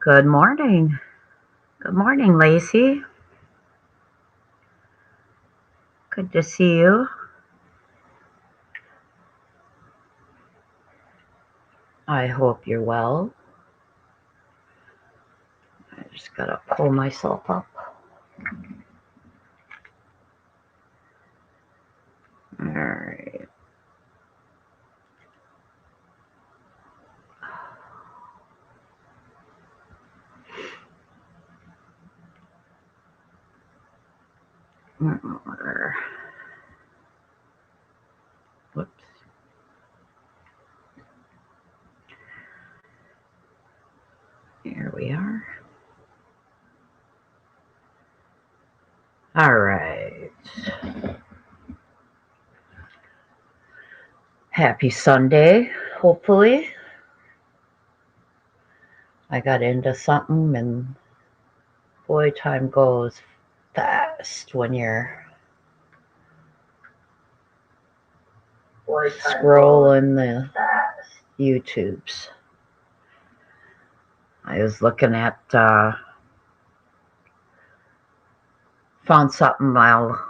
Good morning. Good morning, Lacey. Good to see you. I hope you're well. I just gotta pull myself up. All right. Whoops. Here we are. All right. Happy Sunday, hopefully. I got into something, and boy, time goes fast when you're scrolling the YouTubes. I was looking at, found something I'll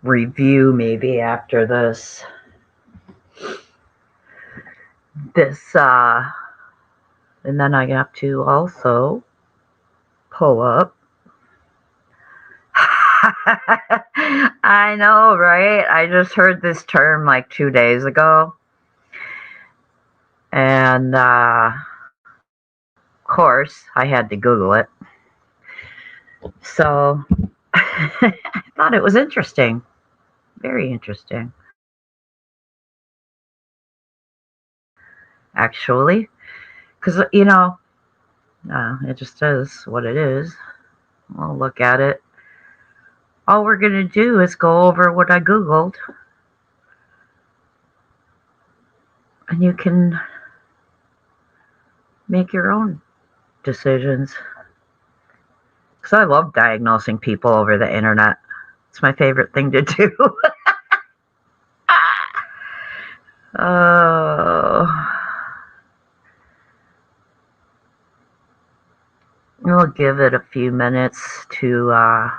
review maybe after this. And then I have to also pull up. I know, right? I just heard this term like 2 days ago. And, of course, I had to Google it. So I thought it was interesting. Very interesting. Actually. Because, it just is what it is. We'll look at it. All we're going to do is go over what I Googled. And you can make your own decisions. Because I love diagnosing people over the internet. It's my favorite thing to do. Oh. We'll give it a few minutes to,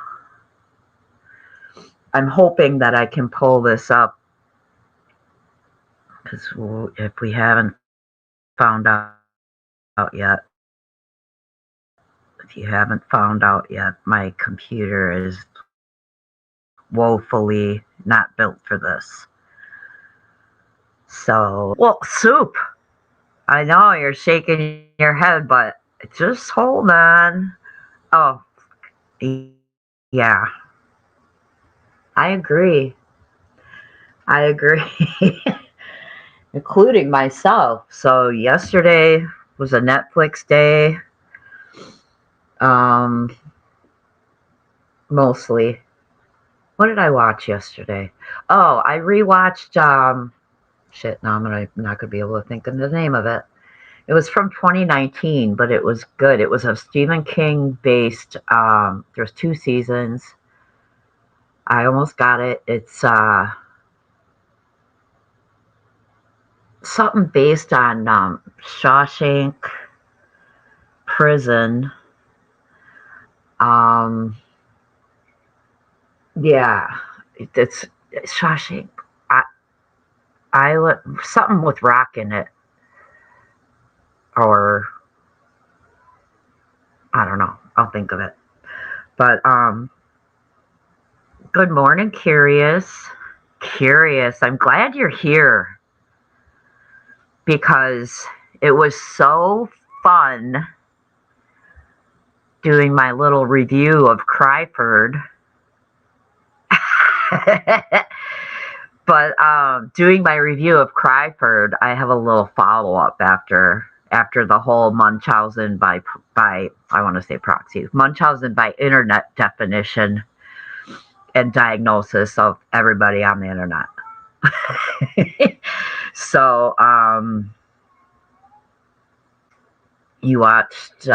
I'm hoping that I can pull this up. Because if we haven't found out yet, if you haven't found out yet, my computer is woefully not built for this. So, well, soup. I know you're shaking your head, but just hold on. Oh, yeah. I agree. Including myself. So yesterday was a Netflix day. Mostly. What did I watch yesterday? Oh, I rewatched, shit, now I'm not gonna be able to think of the name of it. It was from 2019, but it was good. It was a Stephen King based, there's 2 seasons. I almost got it. It's, something based on, Shawshank Prison. Yeah, it's Shawshank Island, something with rock in it, or I don't know. I'll think of it. But good morning, Curious. Curious. I'm glad you're here because it was so fun doing my little review of Cryford. But doing my review of Cryford, I have a little follow-up after the whole Munchausen by I want to say proxy, Munchausen by Internet definition and diagnosis of everybody on the internet. So you watched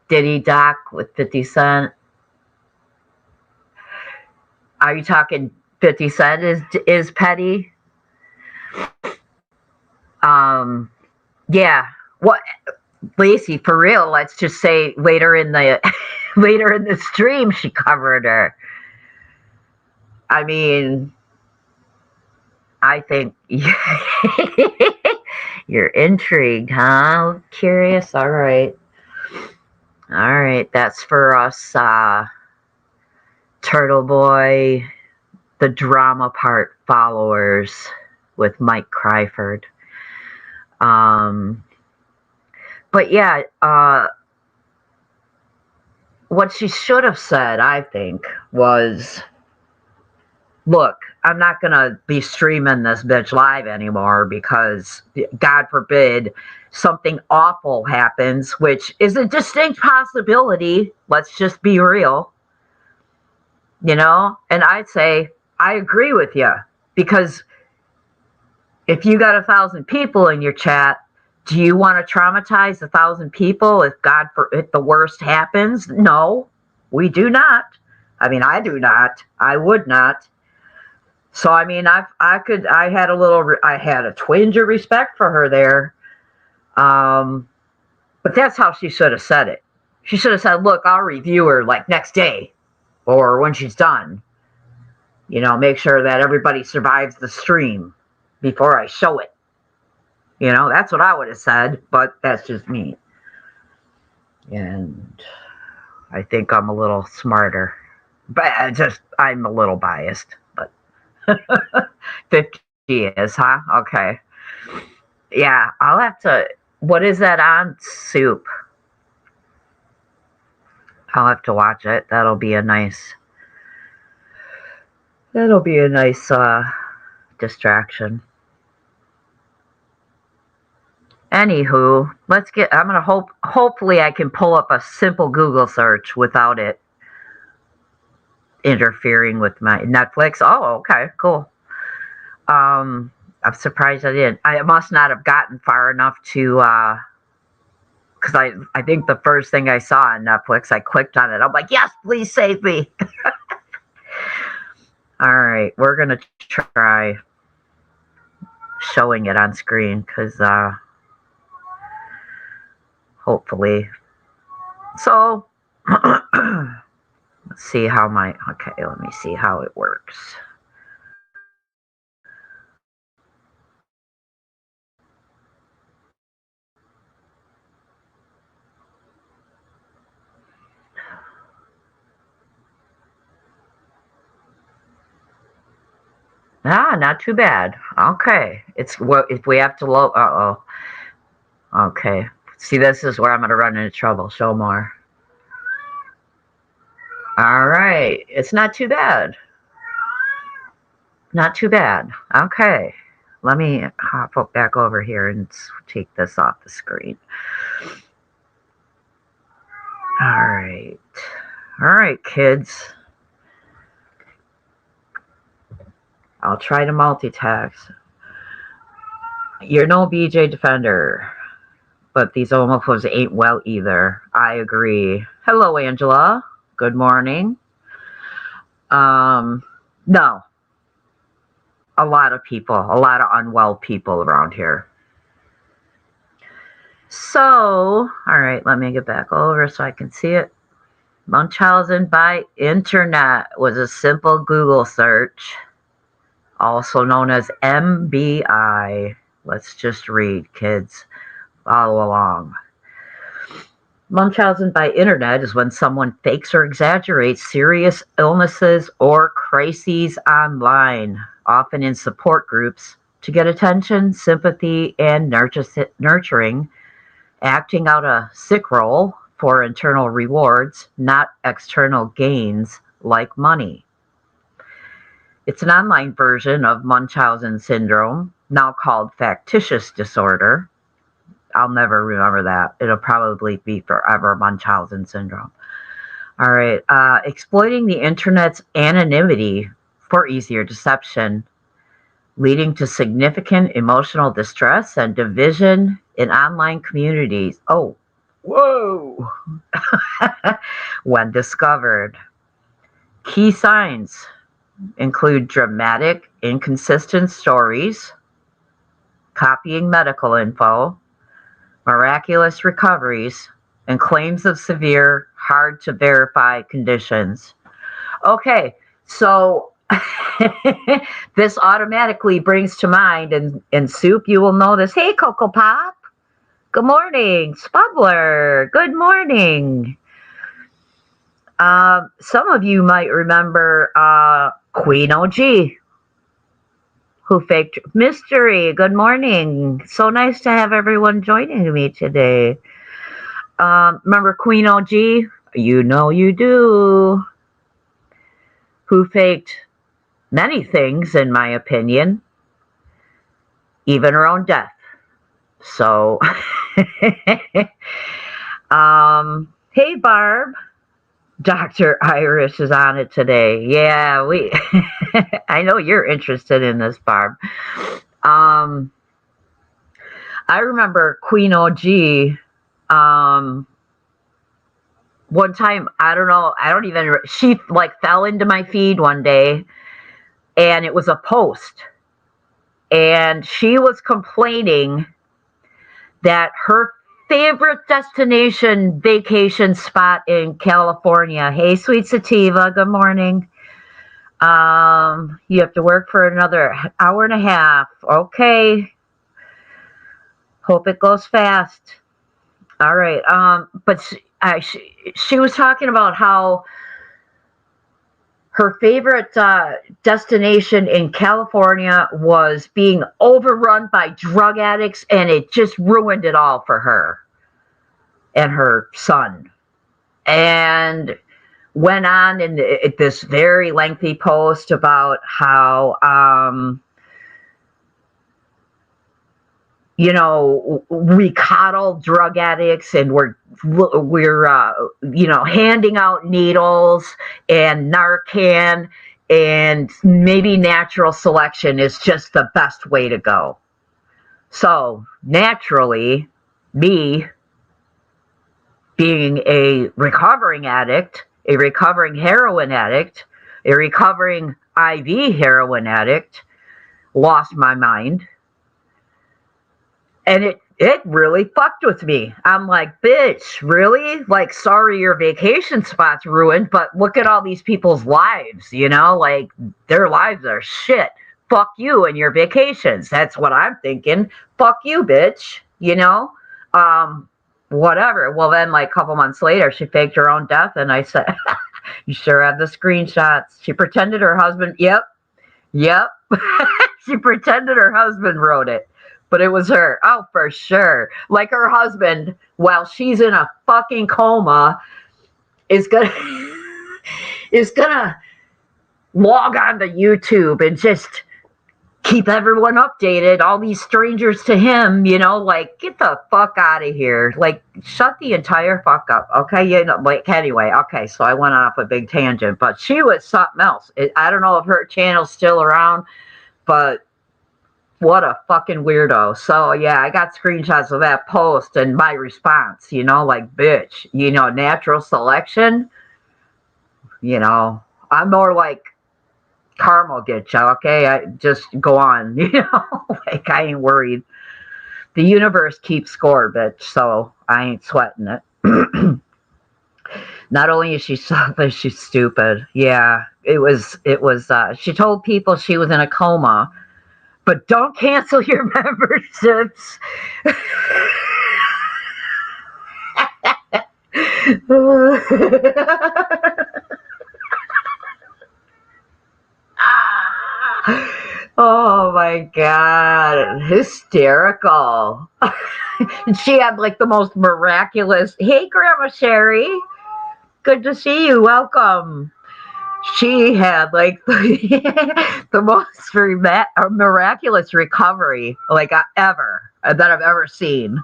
Diddy Doc with 50 Cent. Are you talking 50 Cent is petty? Yeah. What? Lacey, for real, let's just say later in the later in the stream she covered her. I mean, I think you're intrigued, huh? Curious? All right. All right, that's for us, Turtle Boy, the drama part followers with Mike Cryford. Um, but yeah, what she should have said, I think, was, look, I'm not going to be streaming this bitch live anymore because, God forbid, something awful happens, which is a distinct possibility. Let's just be real. You know? And I'd say, I agree with you. Because if you got 1,000 people in your chat, do you want to traumatize 1,000 people if the worst happens? No, we do not. I mean, I do not. I would not. So I mean, I had a twinge of respect for her there, but that's how she should have said it. She should have said, "Look, I'll review her like next day, or when she's done. You know, make sure that everybody survives the stream before I show it." You know, that's what I would have said, but that's just me, and I think I'm a little smarter, but I'm a little biased, but 50 is, huh? Okay. Yeah, I'll have to. What is that on Soup? I'll have to watch it. That'll be a nice. That'll be a nice distraction. Anywho, let's get. I'm gonna hope. Hopefully, I can pull up a simple Google search without it interfering with my Netflix. Oh, okay, cool. I'm surprised I didn't. I must not have gotten far enough to. Because I think the first thing I saw on Netflix, I clicked on it. I'm like, yes, please save me. All right, we're going to try showing it on screen because hopefully. So, let's see how okay, let me see how it works. Ah, not too bad. Okay. It's what if we have to load. Uh-oh. Okay. See, this is where I'm going to run into trouble. Show more. All right. It's not too bad. Not too bad. Okay. Let me hop back over here and take this off the screen. All right. All right, kids. I'll try to multitask. You're no BJ Defender, but these homophobes ain't well either. I agree. Hello, Angela. Good morning. No. A lot of unwell people around here. So, all right, let me get back over so I can see it. Munchausen by Internet was a simple Google search, also known as MBI. Let's just read, kids. Follow along. Munchausen by Internet is when someone fakes or exaggerates serious illnesses or crises online, often in support groups, to get attention, sympathy, and nurturing, acting out a sick role for internal rewards, not external gains like money. It's an online version of Munchausen syndrome, now called factitious disorder. I'll never remember that. It'll probably be forever Munchausen syndrome. All right. Exploiting the internet's anonymity for easier deception, leading to significant emotional distress and division in online communities. Oh, whoa. When discovered. Key signs include dramatic, inconsistent stories, copying medical info, miraculous recoveries, and claims of severe, hard to verify conditions. Okay, so this automatically brings to mind, and Soup, you will know this. Hey, Coco Pop. Good morning. Spubbler. Good morning. Some of you might remember Queen OG, who faked Mystery. Good morning. So nice to have everyone joining me today. Remember Queen OG? You know you do. Who faked many things, in my opinion, even her own death. So, hey, Barb. Dr. Irish is on it today. Yeah, I know you're interested in this, Barb. I remember Queen OG. One time, I don't know, she like fell into my feed one day, and it was a post, and she was complaining that her favorite destination vacation spot in California. Hey, sweet sativa, good morning. You have to work for another hour and a half. Okay. Hope it goes fast. All right. But she was talking about how her favorite destination in California was being overrun by drug addicts, and it just ruined it all for her and her son. And went on in this very lengthy post about how, we coddle drug addicts, and we're handing out needles and Narcan, and maybe natural selection is just the best way to go. So naturally, me being a recovering addict, a recovering heroin addict, a recovering IV heroin addict, lost my mind. And it really fucked with me. I'm like, bitch, really? Like, sorry your vacation spot's ruined, but look at all these people's lives, like their lives are shit. Fuck you and your vacations. That's what I'm thinking. Fuck you, bitch. Whatever. Well, then, like a couple months later, she faked her own death, and I said, you sure have the screenshots. She pretended her husband, yep. She pretended her husband wrote it, but it was her. Oh, for sure. Like her husband, while she's in a fucking coma, is gonna log on to YouTube and just keep everyone updated, all these strangers to him, like, get the fuck out of here. Like, shut the entire fuck up, okay? Anyway, okay, so I went off a big tangent, but she was something else. I don't know if her channel's still around, but what a fucking weirdo. So, yeah, I got screenshots of that post and my response, like, bitch, natural selection, I'm more like, karma will get you, okay? I just go on, like, I ain't worried. The universe keeps score, bitch, so I ain't sweating it. Not only is she selfish, she's stupid. Yeah, it was, she told people she was in a coma, but don't cancel your memberships. Oh my God, hysterical. She had like the most miraculous, hey Grandma Sherry, good to see you, welcome. She had like the most miraculous recovery like ever that I've ever seen.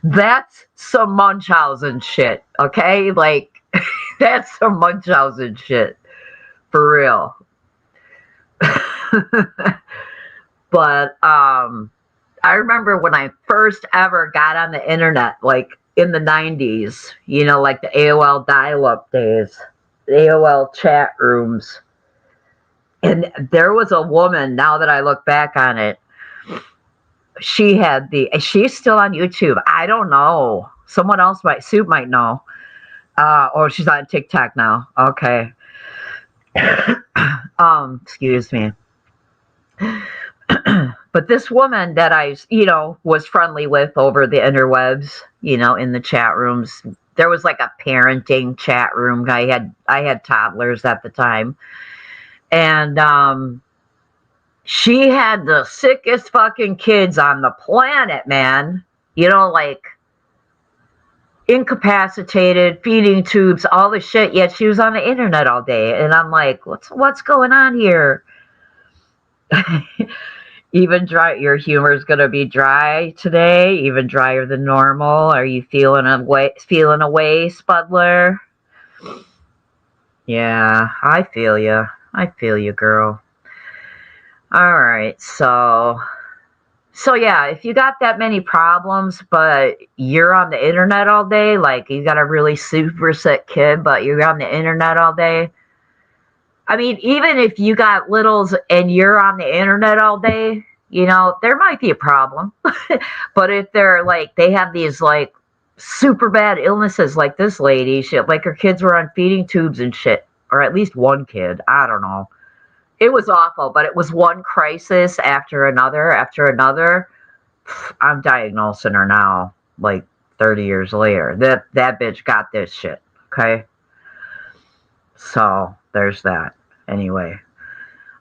That's some Munchausen shit, okay? Like, that's some Munchausen shit, for real. But I remember when I first ever got on the internet, like in the 90s, like the AOL dial-up days, the AOL chat rooms. And there was a woman, now that I look back on it, she had she's still on YouTube. I don't know. Someone else Soup might know. Or she's on TikTok now. Okay. Excuse me. But this woman that I, was friendly with over the interwebs, in the chat rooms, there was like a parenting chat room. I had toddlers at the time. And she had the sickest fucking kids on the planet, man. Like incapacitated, feeding tubes, all the shit. Yet she was on the internet all day, and I'm like, what's going on here? Even dry. Your humor is gonna be dry today, even drier than normal. Are you feeling away, Spudler? Yeah, I feel you. I feel you, girl. All right, so yeah, if you got that many problems, but you're on the internet all day, like you got a really super sick kid, but you're on the internet all day. I mean, even if you got littles and you're on the internet all day, there might be a problem. But if they're like, they have these like super bad illnesses like this lady, like her kids were on feeding tubes and shit, or at least one kid. I don't know. It was awful, but it was one crisis after another, after another. I'm diagnosing her now, like 30 years later. That bitch got this shit, okay? So, there's that. Anyway.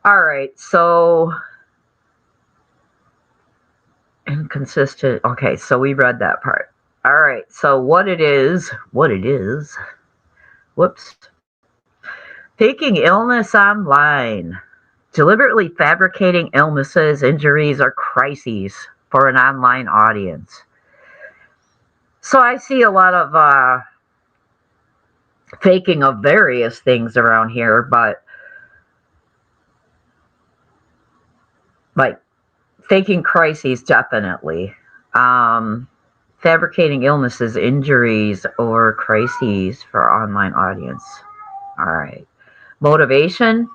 All right, so inconsistent. Okay, so we read that part. All right, so what it is. Whoops. Faking illness online. Deliberately fabricating illnesses, injuries, or crises for an online audience. So I see a lot of faking of various things around here, but like faking crises, definitely. Fabricating illnesses, injuries, or crises for online audience. All right. Motivation.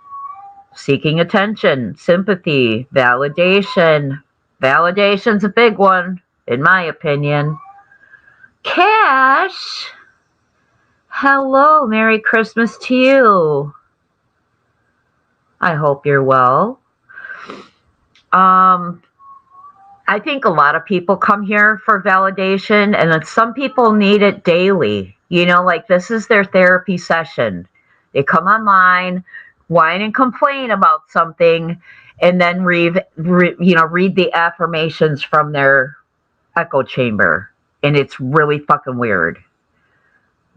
Seeking attention, sympathy, validation. Validation's a big one, in my opinion. Cash, hello, Merry Christmas to you. I hope you're well. I think a lot of people come here for validation, and some people need it daily. Like this is their therapy session. They come online, whine and complain about something, and then read the affirmations from their echo chamber, and it's really fucking weird,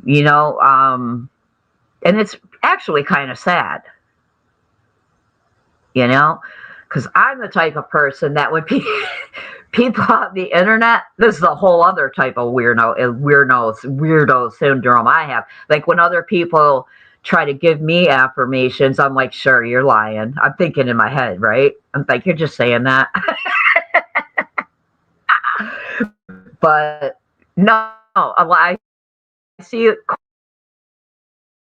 and it's actually kind of sad, because I'm the type of person that would be people on the internet. This is a whole other type of weirdo syndrome I have. Like when other people try to give me affirmations, I'm like, sure, you're lying. I'm thinking in my head, right? I'm like, you're just saying that. But no, I see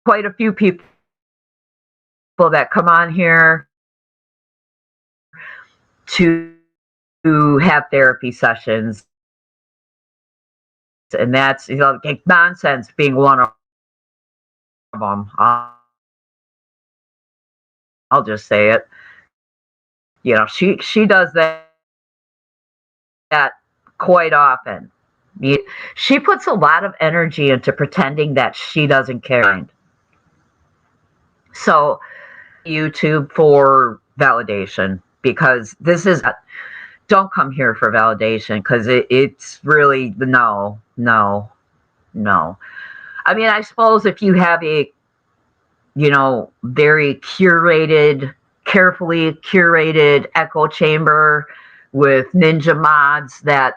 quite a few people that come on here to have therapy sessions, and that's like nonsense being one of them. I'll just say it. She does that quite often. She puts a lot of energy into pretending that she doesn't care. So YouTube for validation, because this is, don't come here for validation, because it's really no. I mean, I suppose if you have a very carefully curated echo chamber with ninja mods that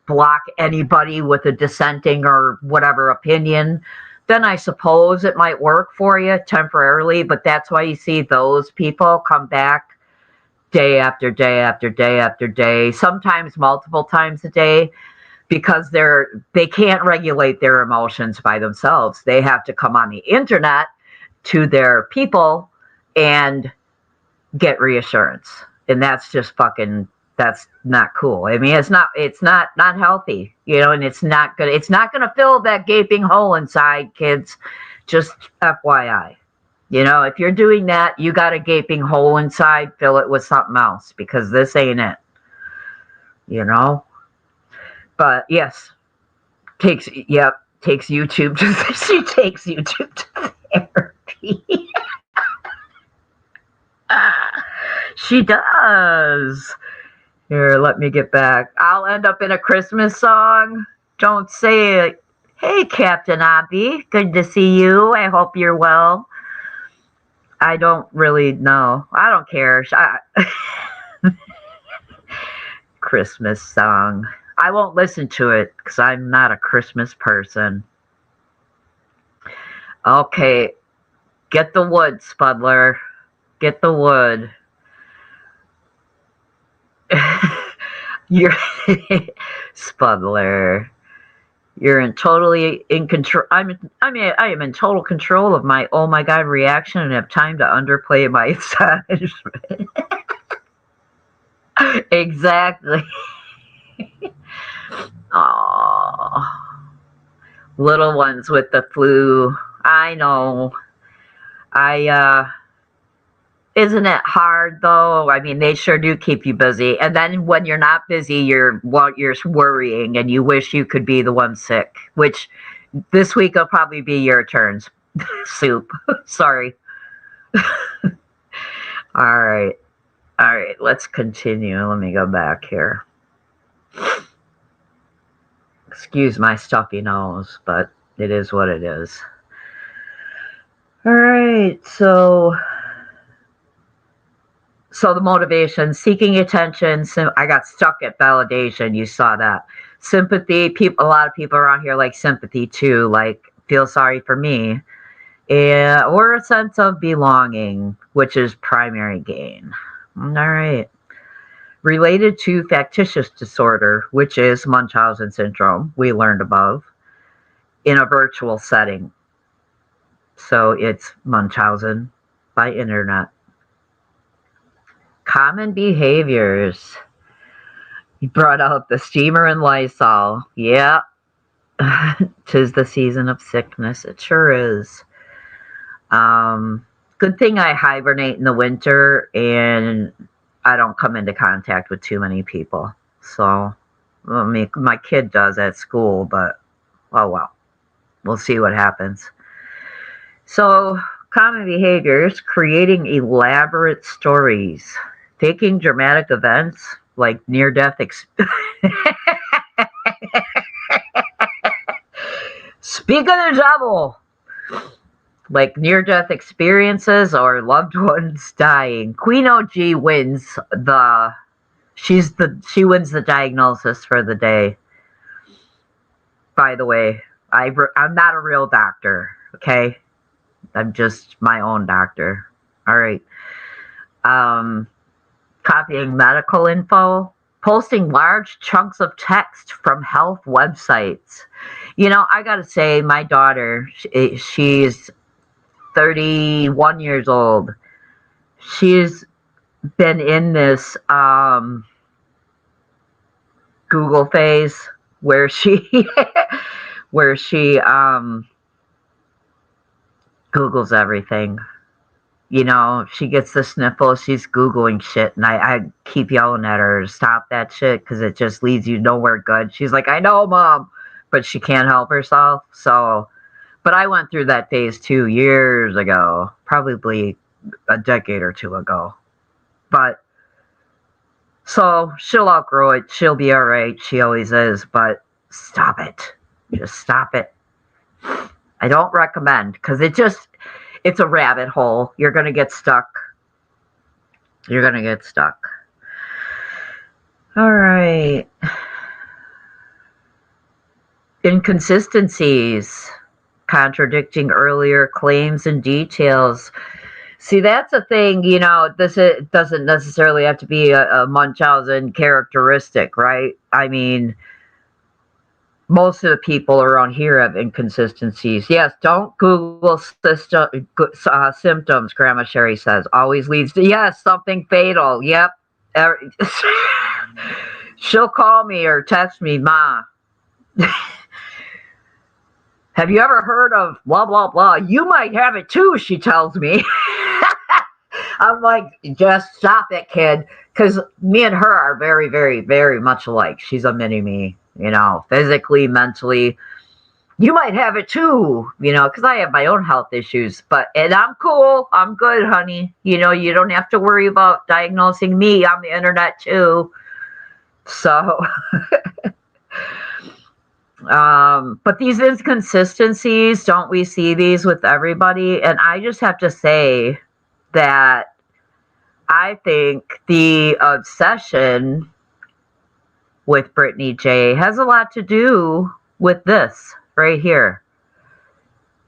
block anybody with a dissenting or whatever opinion, then I suppose it might work for you temporarily. But that's why you see those people come back day after day after day after day, sometimes multiple times a day, because they can't regulate their emotions by themselves. They have to come on the internet to their people and get reassurance. And that's just fucking That's not cool. I mean, it's not healthy, and it's not gonna fill that gaping hole inside, kids. Just FYI. If you're doing that, you got a gaping hole inside, fill it with something else because this ain't it. You know? But yes, takes YouTube to she takes YouTube to therapy. She does. Here, let me get back. I'll end up in a Christmas song. Don't say it. Hey, Captain Abby. Good to see you. I hope you're well. I don't really know. I don't care. Christmas song. I won't listen to it because I'm not a Christmas person. Okay. Get the wood, Spudler. Get the wood. You're Spudler. You're totally in control. I am in total control of my oh my god reaction and have time to underplay my astonishment. Exactly. Oh, little ones with the flu. I know. Isn't it hard though? I mean, they sure do keep you busy. And then when you're not busy, you're worrying and you wish you could be the one sick, which this week will probably be your turns. Soup. Sorry. All right. All right. Let's continue. Let me go back here. Excuse my stuffy nose, but it is what it is. All right. So the motivation, seeking attention. I got stuck at validation. You saw that. Sympathy. A lot of people around here like sympathy too. Like feel sorry for me, or a sense of belonging, which is primary gain. All right. Related to factitious disorder, which is Munchausen syndrome, we learned above, in a virtual setting. So it's Munchausen by Internet. Common behaviors. You brought out the steamer and Lysol. Yeah. 'Tis the season of sickness. It sure is. Good thing I hibernate in the winter and I don't come into contact with too many people. So, my kid does at school, but oh well. We'll see what happens. So, common behaviors, creating elaborate stories, faking dramatic events like near-death Speak of the devil! Like near-death experiences or loved ones dying. Queen OG wins she wins the diagnosis for the day. By the way, I'm not a real doctor, okay? I'm just my own doctor. All right. Copying medical info, posting large chunks of text from health websites. I got to say, my daughter, she's 31 years old. She's been in this Google phase where she Googles everything. She gets the sniffles, she's Googling shit, and I keep yelling at her to stop that shit because it just leads you nowhere good. She's like, I know, Mom, but she can't help herself. So, but I went through that phase 2 years ago, probably a decade or two ago. But, so she'll outgrow it. She'll be all right. She always is, but stop it. Just stop it. I don't recommend because it's a rabbit hole. You're going to get stuck. You're going to get stuck. All right. Inconsistencies. Contradicting earlier claims and details. See, that's a thing, it doesn't necessarily have to be a Munchausen characteristic, right? I mean, most of the people around here have inconsistencies. Yes, don't Google symptoms, Grandma Sherry says. Always leads to, yes, something fatal. Yep, She'll call me or text me, Ma, have you ever heard of blah, blah, blah? You might have it too, she tells me. I'm like, just stop it, kid. Because me and her are very, very, very much alike. She's a mini me, physically, mentally. You might have it too, because I have my own health issues. And I'm cool. I'm good, honey. You don't have to worry about diagnosing me on the internet too. So, but these inconsistencies, don't we see these with everybody? And I just have to say that I think the obsession with Brittany J has a lot to do with this right here.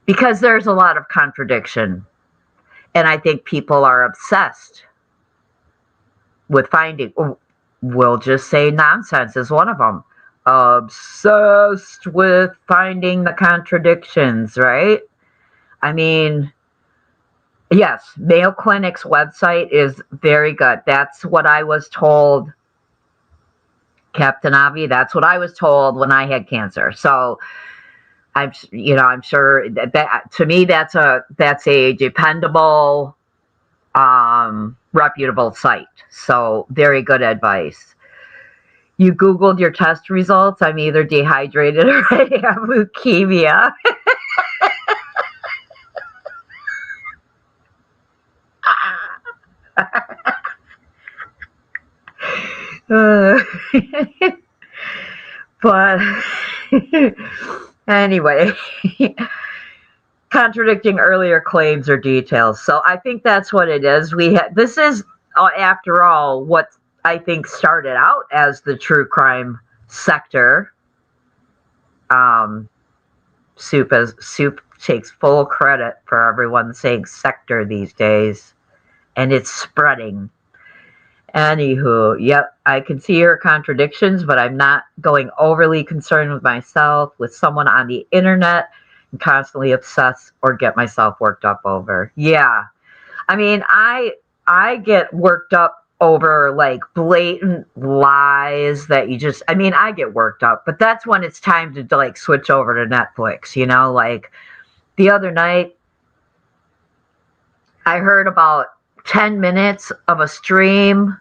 Because there's a lot of contradiction. And I think people are obsessed with finding, we'll just say nonsense is one of them. Obsessed with finding the contradictions, right? I mean, yes, Mayo Clinic's website is very good. That's what I was told, Captain Avi. That's what I was told when I had cancer. So I'm sure that to me that's a dependable, reputable site. So very good advice. You Googled your test results. I'm either dehydrated or I have leukemia. But anyway, contradicting earlier claims or details. So I think that's what it is. This is, after all, what I think started out as the true crime sector. Soup takes full credit for everyone saying sector these days, and it's spreading. Anywho, yep, I can see your contradictions, but I'm not going overly concerned with myself, with someone on the internet, and constantly obsess or get myself worked up over. Yeah, I mean, I get worked up over like blatant lies that I get worked up, but that's when it's time to like switch over to Netflix, like the other night I heard about 10 minutes of a stream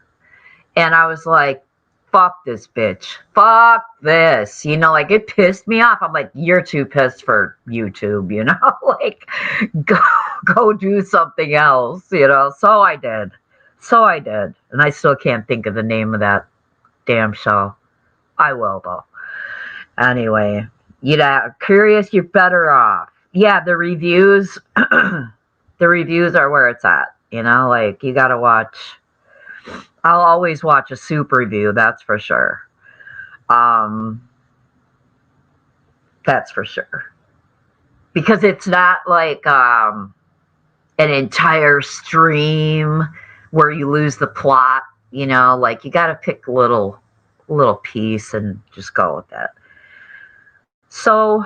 and I was like, fuck this bitch. Fuck this. Like it pissed me off. I'm like, you're too pissed for YouTube, like go do something else, So I did. And I still can't think of the name of that damn show. I will though. Anyway, curious, you're better off. Yeah, the reviews the reviews are where it's at, like you gotta watch. I'll always watch a soup review, that's for sure. That's for sure. Because it's not like an entire stream where you lose the plot, like you got to pick a little piece and just go with that. So,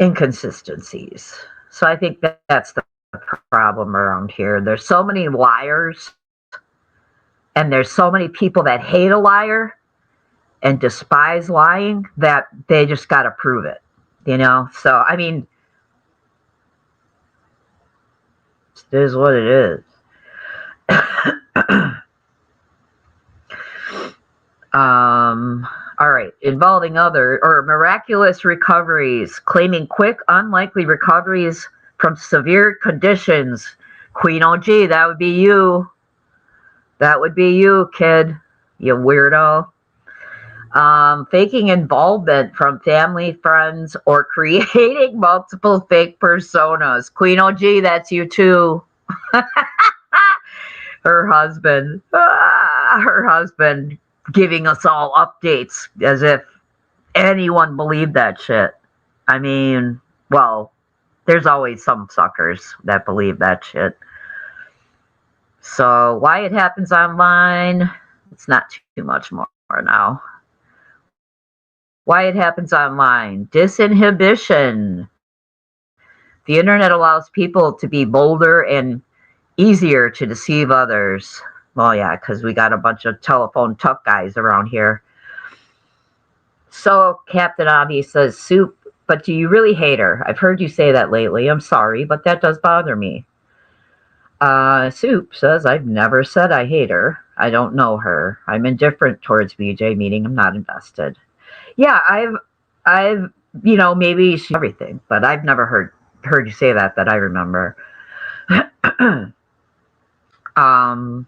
inconsistencies. So I think that's the problem around here. There's so many liars, and there's so many people that hate a liar and despise lying that they just got to prove it, So, I mean, it is what it is. All right. Involving miraculous recoveries, claiming quick, unlikely recoveries from severe conditions. Queen OG, that would be you. That would be you, kid. You weirdo. Faking involvement from family, friends, or creating multiple fake personas. Queen OG, that's you too. Her husband giving us all updates as if anyone believed that shit. I mean, well, there's always some suckers that believe that shit. So why it happens online, it's not too much more now. Why it happens online. Disinhibition. The internet allows people to be bolder and easier to deceive others. Well, yeah, because we got a bunch of telephone tough guys around here. So Captain Avi says, Soup, but do you really hate her? I've heard you say that lately. I'm sorry, but that does bother me. Soup says, I've never said I hate her. I don't know her. I'm indifferent towards BJ, meaning I'm not invested. Yeah, I've, maybe she's everything, but I've never heard you say that I remember. um,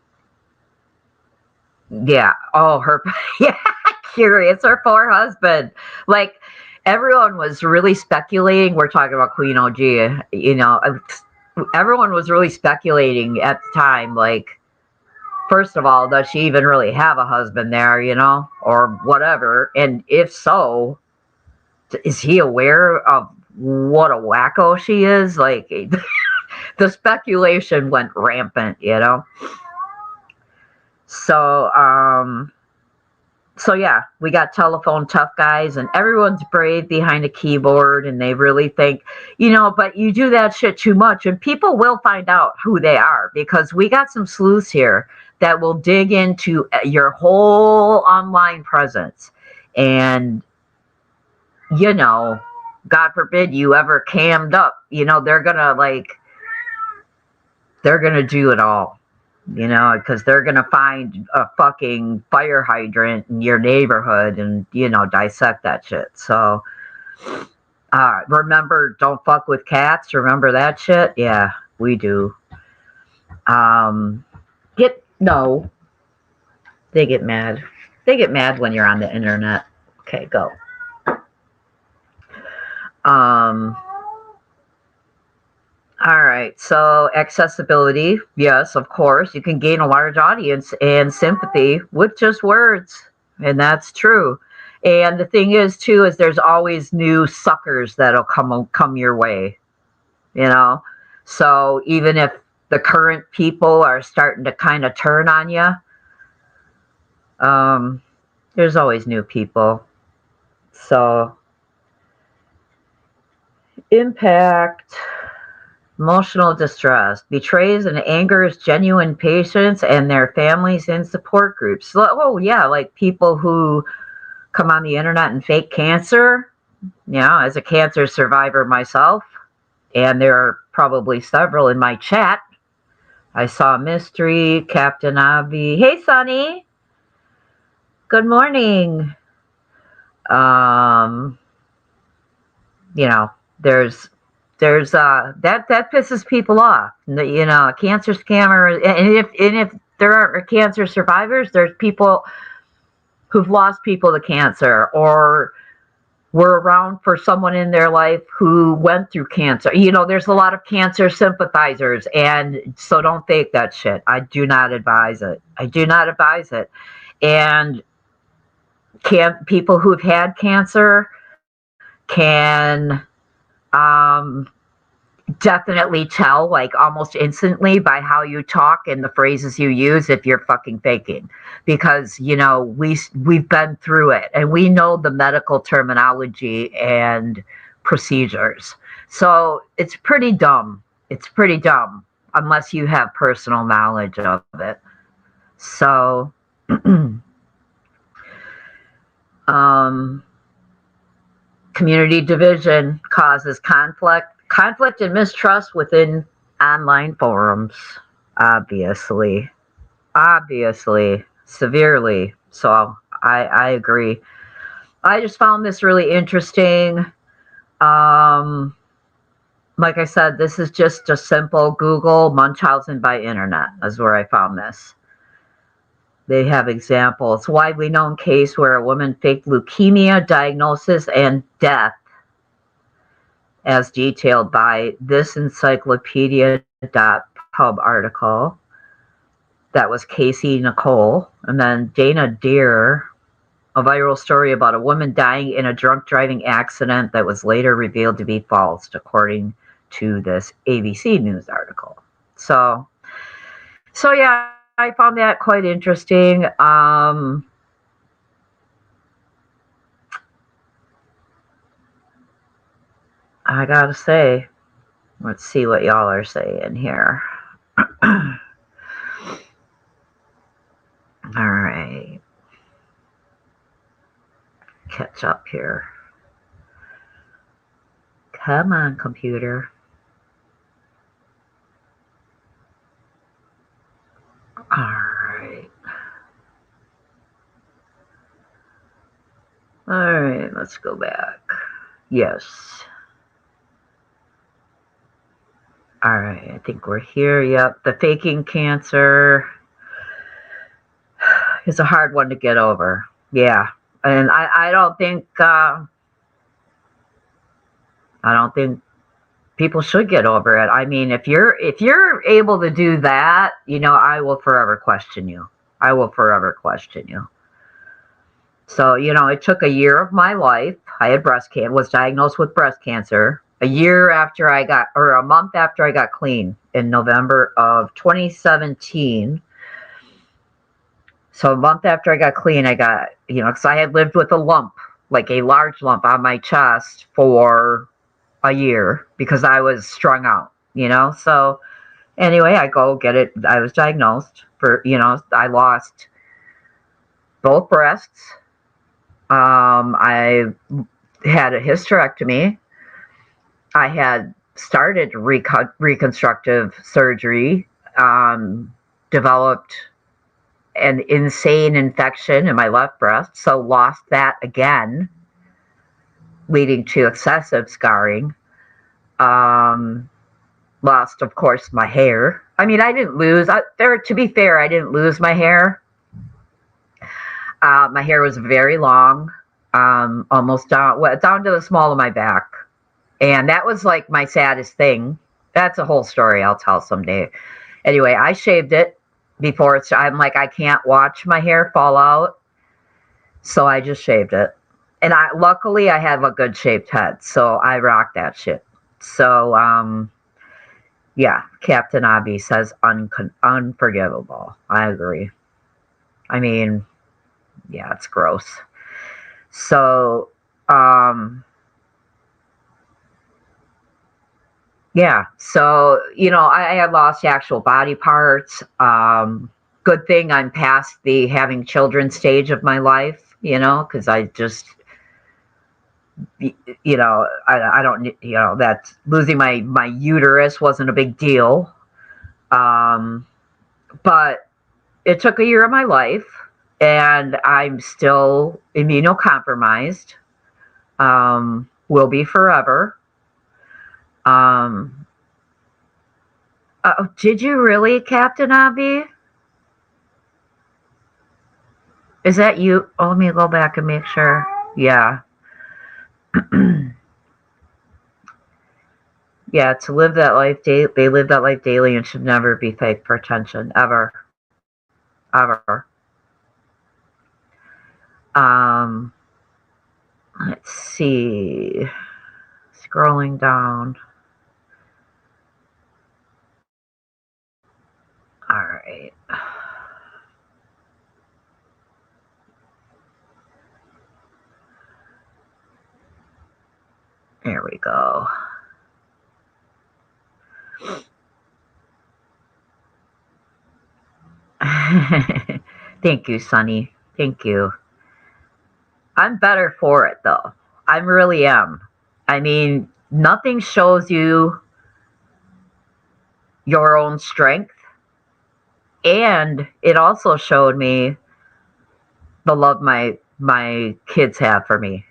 yeah. Oh, her, yeah, curious. Her poor husband. Like, everyone was really speculating. We're talking about Queen OG, everyone was really speculating at the time, like, first of all, does she even really have a husband there, or whatever? And if so, is he aware of what a wacko she is? Like, the speculation went rampant. So, yeah, we got telephone tough guys, and everyone's brave behind a keyboard, and they really think, but you do that shit too much, and people will find out who they are, because we got some sleuths here that will dig into your whole online presence. And, God forbid you ever cammed up, they're gonna do it all. Because they're going to find a fucking fire hydrant in your neighborhood and, dissect that shit. So, remember, don't fuck with cats. Remember that shit? Yeah, we do. No. They get mad. They get mad when you're on the internet. Okay, go. All right, so accessibility, yes, of course. You can gain a large audience and sympathy with just words, and that's true. And the thing is, too, is there's always new suckers that'll come your way, you know? So even if the current people are starting to kind of turn on you, there's always new people. So, impact. Emotional distress betrays and angers genuine patients and their families in support groups. Oh, yeah, like people who come on the internet and fake cancer. Yeah, as a cancer survivor myself, and there are probably several in my chat. I saw Mystery, Captain Avi. Hey, Sonny. Good morning. There's that pisses people off. A cancer scammer, and if there aren't cancer survivors, there's people who've lost people to cancer or were around for someone in their life who went through cancer. There's a lot of cancer sympathizers, and so don't fake that shit. I do not advise it. And people who've had cancer can definitely tell, like, almost instantly by how you talk and the phrases you use if you're fucking faking, because we've been through it and we know the medical terminology and procedures. So it's pretty dumb unless you have personal knowledge of it. So community division causes conflict and mistrust within online forums, obviously, severely. So I agree. I just found this really interesting. Like I said, this is just a simple Google Munchausen by Internet is where I found this. They have examples. Widely known case where a woman faked leukemia diagnosis and death, as detailed by this encyclopedia.pub article. That was Casey Nicole. And then Dana Deer, a viral story about a woman dying in a drunk driving accident that was later revealed to be false, according to this ABC News article. So yeah, I found that quite interesting. I gotta say, let's see what y'all are saying here. All right. Catch up here. Come on, computer. All right. All right, let's go back. Yes. All right, I think we're here. Yep, the faking cancer is a hard one to get over. Yeah, and I don't think people should get over it. I mean, if you're able to do that, I will forever question you. I will forever question you. So, it took a year of my life. I had was diagnosed with breast cancer a a month after I got clean in November of 2017. So a month after I got clean, I got, because I had lived with a lump, like a large lump on my chest for a year because I was strung out. So anyway, I go get it. I was diagnosed I lost both breasts. I had a hysterectomy. I had started reconstructive surgery, developed an insane infection in my left breast, so lost that again, leading to excessive scarring. Lost, of course, my hair. I mean, I didn't lose. To be fair, I didn't lose my hair. My hair was very long, almost down to the small of my back. And that was like my saddest thing. That's a whole story I'll tell someday. Anyway, I shaved it I'm like, I can't watch my hair fall out. So I just shaved it. And luckily I have a good shaped head. So I rock that shit. So, yeah, Captain Abby says unforgivable. I agree. I mean, yeah, it's gross. So, yeah, so, I had lost the actual body parts. Good thing I'm past the having children stage of my life, because I just, I don't, that losing my uterus wasn't a big deal. But it took a year of my life, and I'm still immunocompromised. Will be forever. Did you really, Captain Avi? Is that you? Oh, let me go back and make sure. Yeah. Yeah, to live that life they live that life daily and should never be fake for attention, ever. Ever. Um, let's see. Scrolling down. All right. There we go. Thank you, Sonny. Thank you. I'm better for it, though. I really am. I mean, nothing shows you your own strength. And it also showed me the love my kids have for me.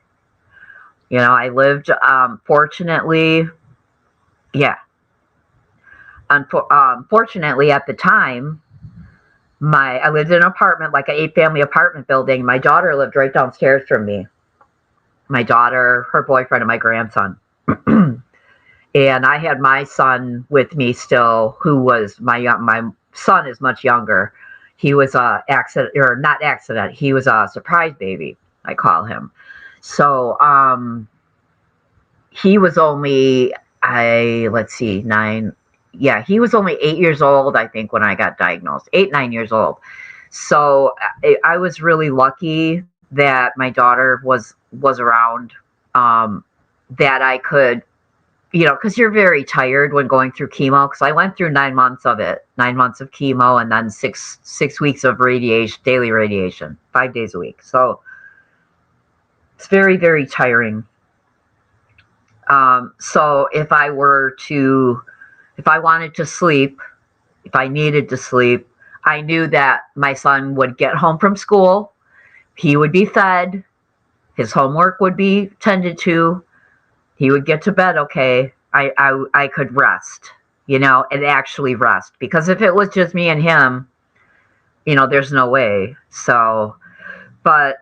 I lived, fortunately, yeah. Fortunately, at the time, I lived in an apartment, like an 8-family apartment building. My daughter lived right downstairs from me. My daughter, her boyfriend, and my grandson. And I had my son with me still, who was my son is much younger. He was not accident. He was a surprise baby, I call him. So, he was only, let's see, 9. Yeah, he was only 8 years old, I think, when I got diagnosed. 8, 9 years old. So I was really lucky that my daughter was around, that I could, because you're very tired when going through chemo. Because I went through 9 months of it, 9 months of chemo, and then six weeks of radiation, daily radiation, 5 days a week. So it's very, very tiring. So if I wanted to sleep, if I needed to sleep, I knew that my son would get home from school, he would be fed, his homework would be tended to, he would get to bed. Okay, I could rest, and actually rest, because if it was just me and him, there's no way. So, but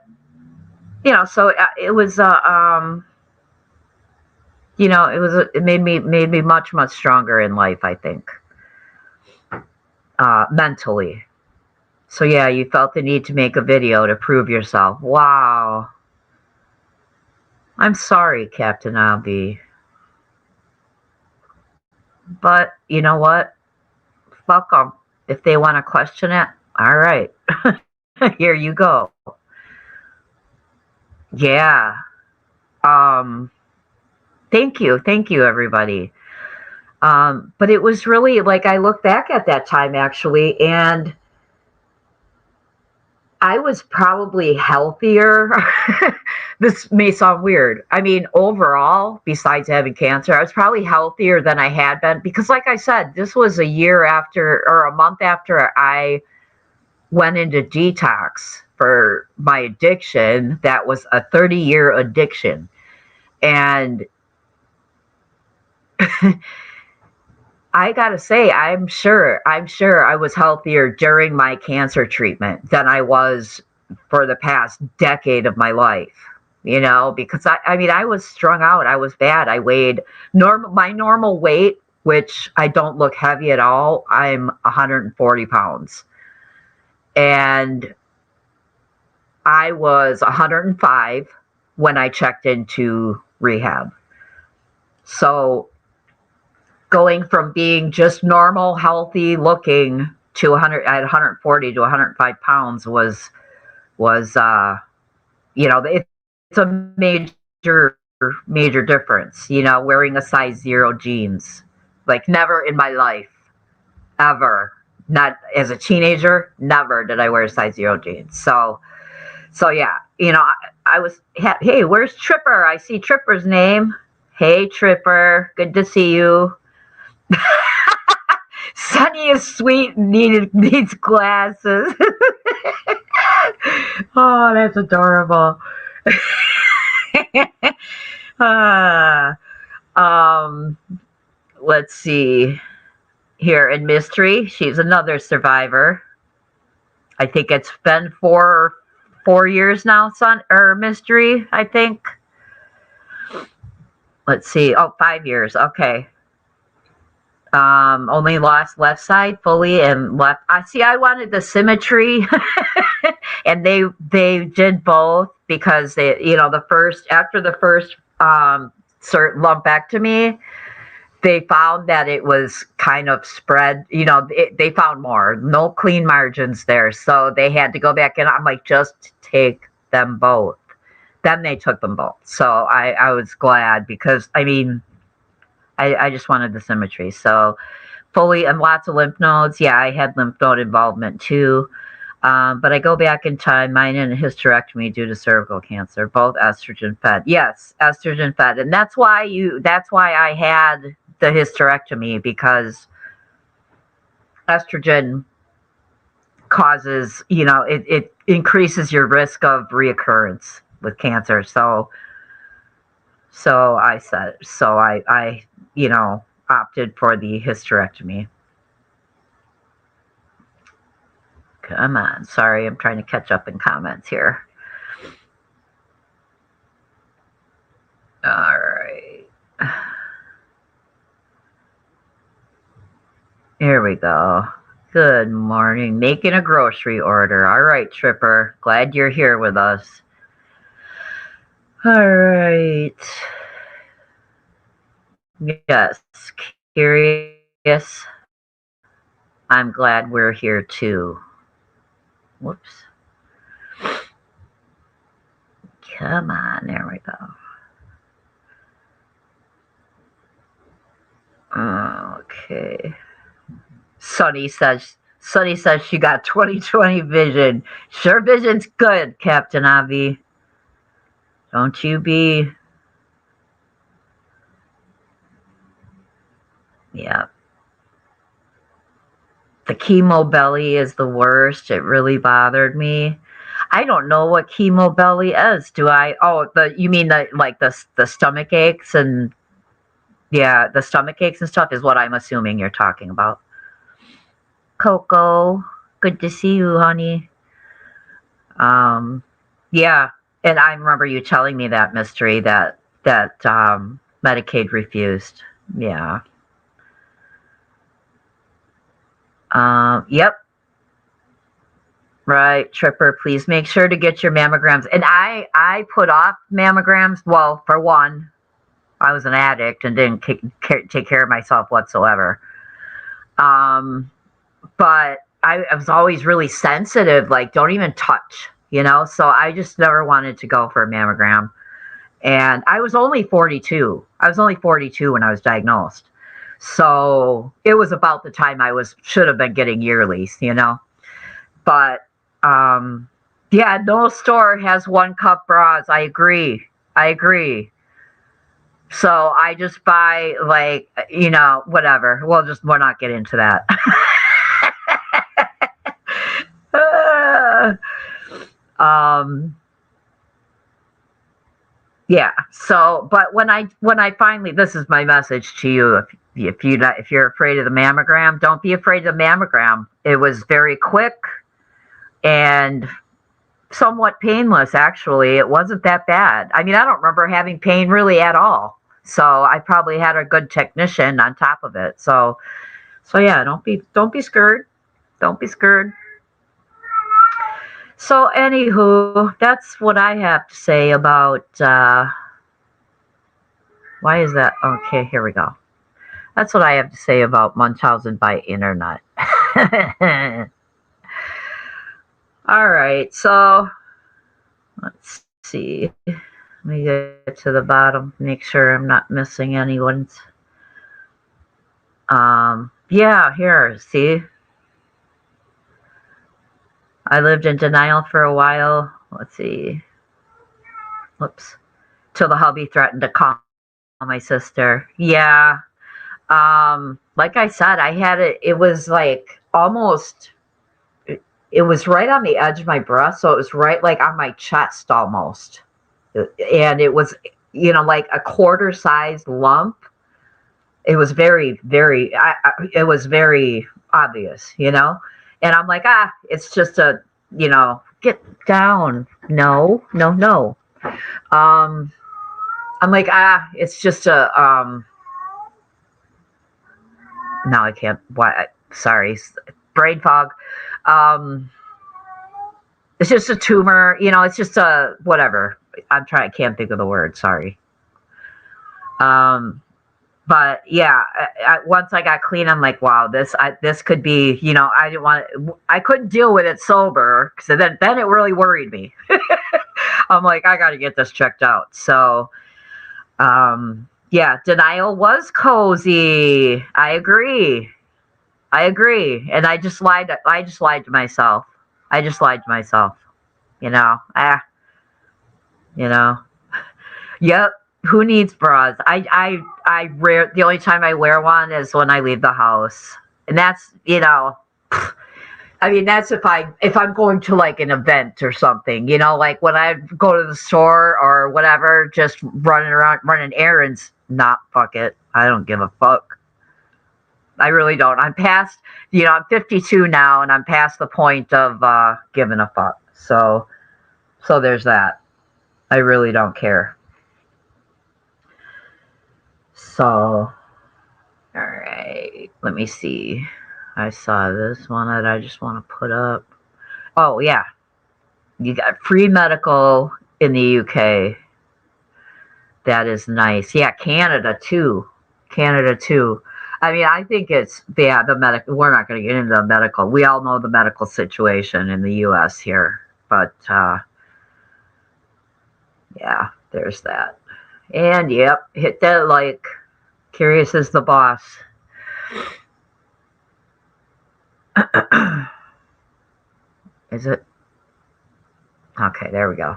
so it was it made me much, much stronger in life, I think, mentally. So yeah, you felt the need to make a video to prove yourself. Wow. I'm sorry, Captain Albie. But you know what? Fuck them. If they want to question it, all right. Here you go. Yeah. Thank you, everybody. But it was really like, I look back at that time actually, and I was probably healthier. This may sound weird. I mean, overall, besides having cancer, I was probably healthier than I had been, because like I said, this was a year after, or a month after I went into detox for my addiction. That was a 30-year addiction. And I gotta say, I'm sure I was healthier during my cancer treatment than I was for the past decade of my life. Because I mean, I was strung out. I was bad. I weighed my normal weight, which I don't look heavy at all. I'm 140 pounds, and I was 105 when I checked into rehab. So going from being just normal, healthy looking to 100, at 140 to 105 pounds was it's a major difference. Wearing a size 0 jeans, like never in my life, ever. Not as a teenager, never did I wear a size 0 jeans. So yeah, I was, hey, where's Tripper? I see Tripper's name. Hey, Tripper, good to see you. Sunny is sweet and needs glasses. Oh, that's adorable. um, let's see here. In Mystery, she's another survivor. I think it's been 4 years now, son, or Mystery, I think. Let's see. Oh, 5 years. Okay. Only lost left side fully, and left. I wanted the symmetry, and they did both, because after the first lumpectomy, they found that it was kind of spread. They found no clean margins there, so they had to go back. And I'm like, just take them both. Then they took them both. So I was glad, because I mean, I just wanted the symmetry. So fully, and lots of lymph nodes. Yeah, I had lymph node involvement too. But I go back in time, mine and a hysterectomy due to cervical cancer, both estrogen fed. Yes, estrogen fed. And that's why I had the hysterectomy, because estrogen causes, it increases your risk of reoccurrence with cancer. So I opted for the hysterectomy. Come on. Sorry, I'm trying to catch up in comments here. All right. Here we go. Good morning. Making a grocery order. All right, Tripper. Glad you're here with us. All right. Yes. Curious. I'm glad we're here too. Whoops. Come on. There we go. Okay. Sunny says she got 20/20 vision. Sure vision's good, Captain Avi. Don't you be. Yeah. The chemo belly is the worst. It really bothered me. I don't know what chemo belly is. Do I? Oh, you mean the stomach aches and yeah, the stomach aches and stuff is what I'm assuming you're talking about. Coco, good to see you, honey. Um, yeah, and I remember you telling me that mystery that Medicaid refused. Yeah. Yep. Right, Tripper. Please make sure to get your mammograms. And I put off mammograms. Well, for one, I was an addict and didn't take care of myself whatsoever. Um, but I was always really sensitive. Like, don't even touch. So I just never wanted to go for a mammogram. And I was only 42. I was only 42 when I was diagnosed. So it was about the time should have been getting yearlies. But yeah, no store has 1 cup bras. I agree. I agree. So I just buy whatever. We're not getting into that. um Yeah. So, but when I finally, this is my message to you. If you're afraid of the mammogram, don't be afraid of the mammogram. It was very quick and somewhat painless. Actually, it wasn't that bad. I mean, I don't remember having pain really at all. So I probably had a good technician on top of it. So yeah, don't be scared. Don't be scared. So anywho, that's what I have to say about. Why is that? Okay, here we go. That's what I have to say about Munchausen by Internet. All right, so let's see. Let me get to the bottom, make sure I'm not missing anyone's. Yeah, here, see? I lived in denial for a while. Let's see. Whoops. Till the hubby threatened to call my sister. Yeah. Like I said, I had it was like almost it was right on the edge of my breast, so it was right like on my chest almost. And it was, like a quarter sized lump. It was very, very, it was very obvious. And I'm like, it's just get down. No, no, no. Um, I'm like, it's just no, I can't. Why? Sorry, brain fog. Um, it's just a tumor. It's just a whatever. I can't think of the word. Sorry. Um, but yeah, once I got clean, I'm like, wow, this could be. I didn't want. I couldn't deal with it sober, so then it really worried me. I'm like, I got to get this checked out. So, yeah, denial was cozy. I agree. I agree. And I just lied. I just lied to myself. I just lied to myself. You know, ah, you know. Yep. Who needs bras? The only time I wear one is when I leave the house. And that's. I mean, that's if I'm going to like an event or something, like when I go to the store or whatever, just running around, running errands, not fuck it. I don't give a fuck. I really don't. I'm 52 now and I'm past the point of giving a fuck. So there's that. I really don't care. So, all right. Let me see. I saw this one that I just want to put up. Oh, yeah. You got free medical in the UK. That is nice. Yeah, Canada too. Canada too. I mean, I think the medical. We're not going to get into the medical. We all know the medical situation in the U.S. here, but yeah, there's that. And yep, hit that like. Curious as the boss. Is it? Okay, there we go.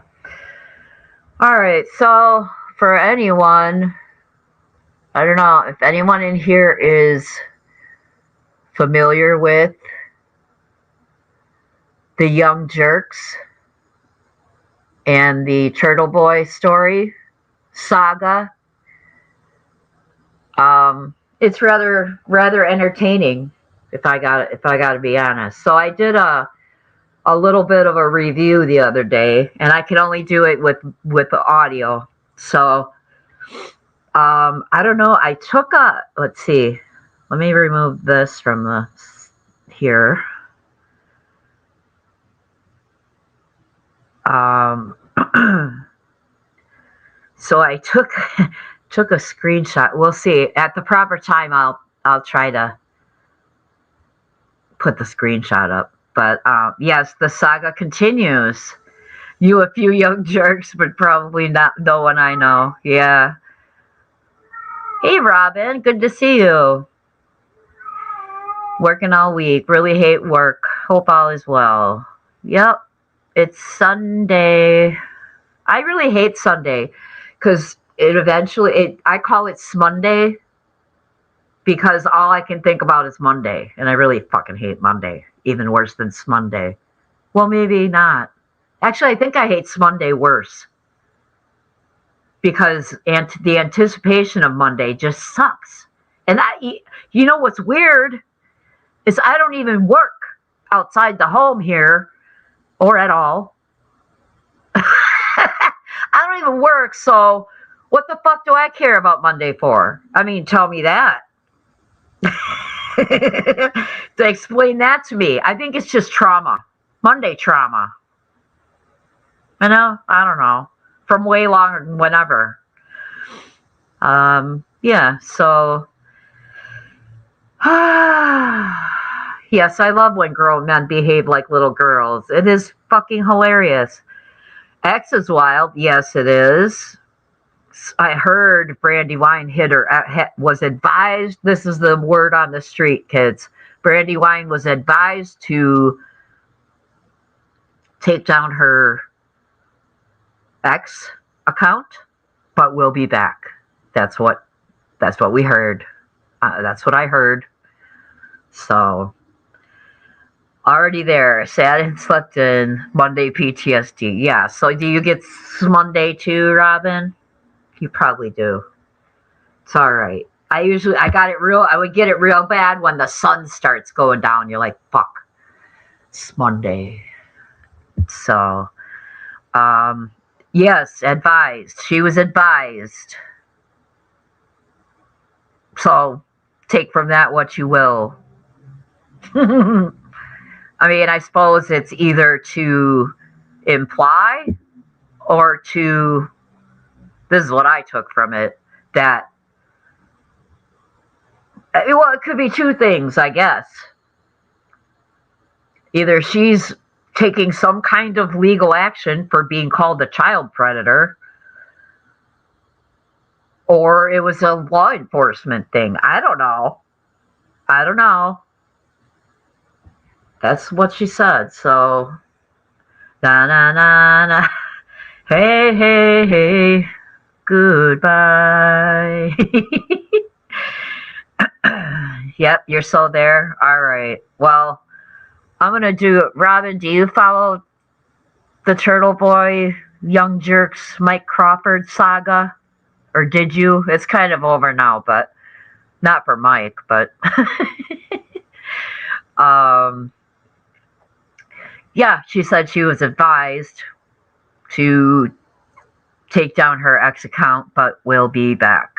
All right, so for anyone, I don't know if anyone in here is familiar with the Young Jerks and the Turtle Boy story saga. It's rather entertaining, if I got to be honest. So I did a little bit of a review the other day, and I can only do it with the audio. So I don't know. I took let's see. Let me remove this from the here. So I took a screenshot. We'll see. At the proper time, I'll try to put the screenshot up. But yes, the saga continues. You a few young jerks, but probably not no one I know. Yeah. Hey, Robin. Good to see you. Working all week. Really hate work. Hope all is well. Yep. It's Sunday. I really hate Sunday because I call it Smonday because all I can think about is Monday. And I really fucking hate Monday. Even worse than Smonday. Well, maybe not. Actually, I think I hate Monday worse. Because the anticipation of Monday just sucks. And you know what's weird is I don't even work outside the home here or at all. I don't even work, so what the fuck do I care about Monday for? I mean, tell me that. To explain that to me. I think it's just trauma. Monday trauma. I don't know. From way longer than whenever. Yeah, so yes, I love when grown men behave like little girls. It is fucking hilarious. X is wild. Yes, it is. I heard Brandywine was advised. This is the word on the street, kids. Brandywine was advised to take down her X account, but will be back. That's what we heard. That's what I heard. So already there. Sat and slept in. Monday PTSD. Yeah. So do you get Monday too, Robin? You probably do. It's all right. I would get it real bad when the sun starts going down. You're like, fuck. It's Monday. So, yes, advised. She was advised. So, take from that what you will. I mean, I suppose it's either to imply or to, this is what I took from it, that, well, it could be two things, I guess. Either she's taking some kind of legal action for being called a child predator, or it was a law enforcement thing. I don't know. That's what she said. So, na na na na. Hey, hey, hey. Goodbye. Yep, you're still there. All right. Well, I'm going to do, Robin, do you follow the Turtle Boy, Young Jerks, Mike Crawford saga? Or did you? It's kind of over now, but not for Mike, but yeah, she said she was advised to take down her ex account, but will be back.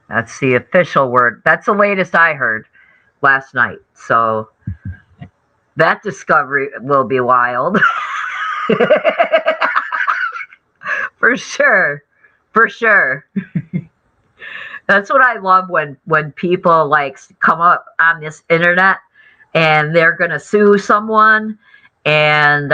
That's the official word. That's the latest I heard last night. So that discovery will be wild. For sure. That's what I love when people like come up on this internet and they're going to sue someone and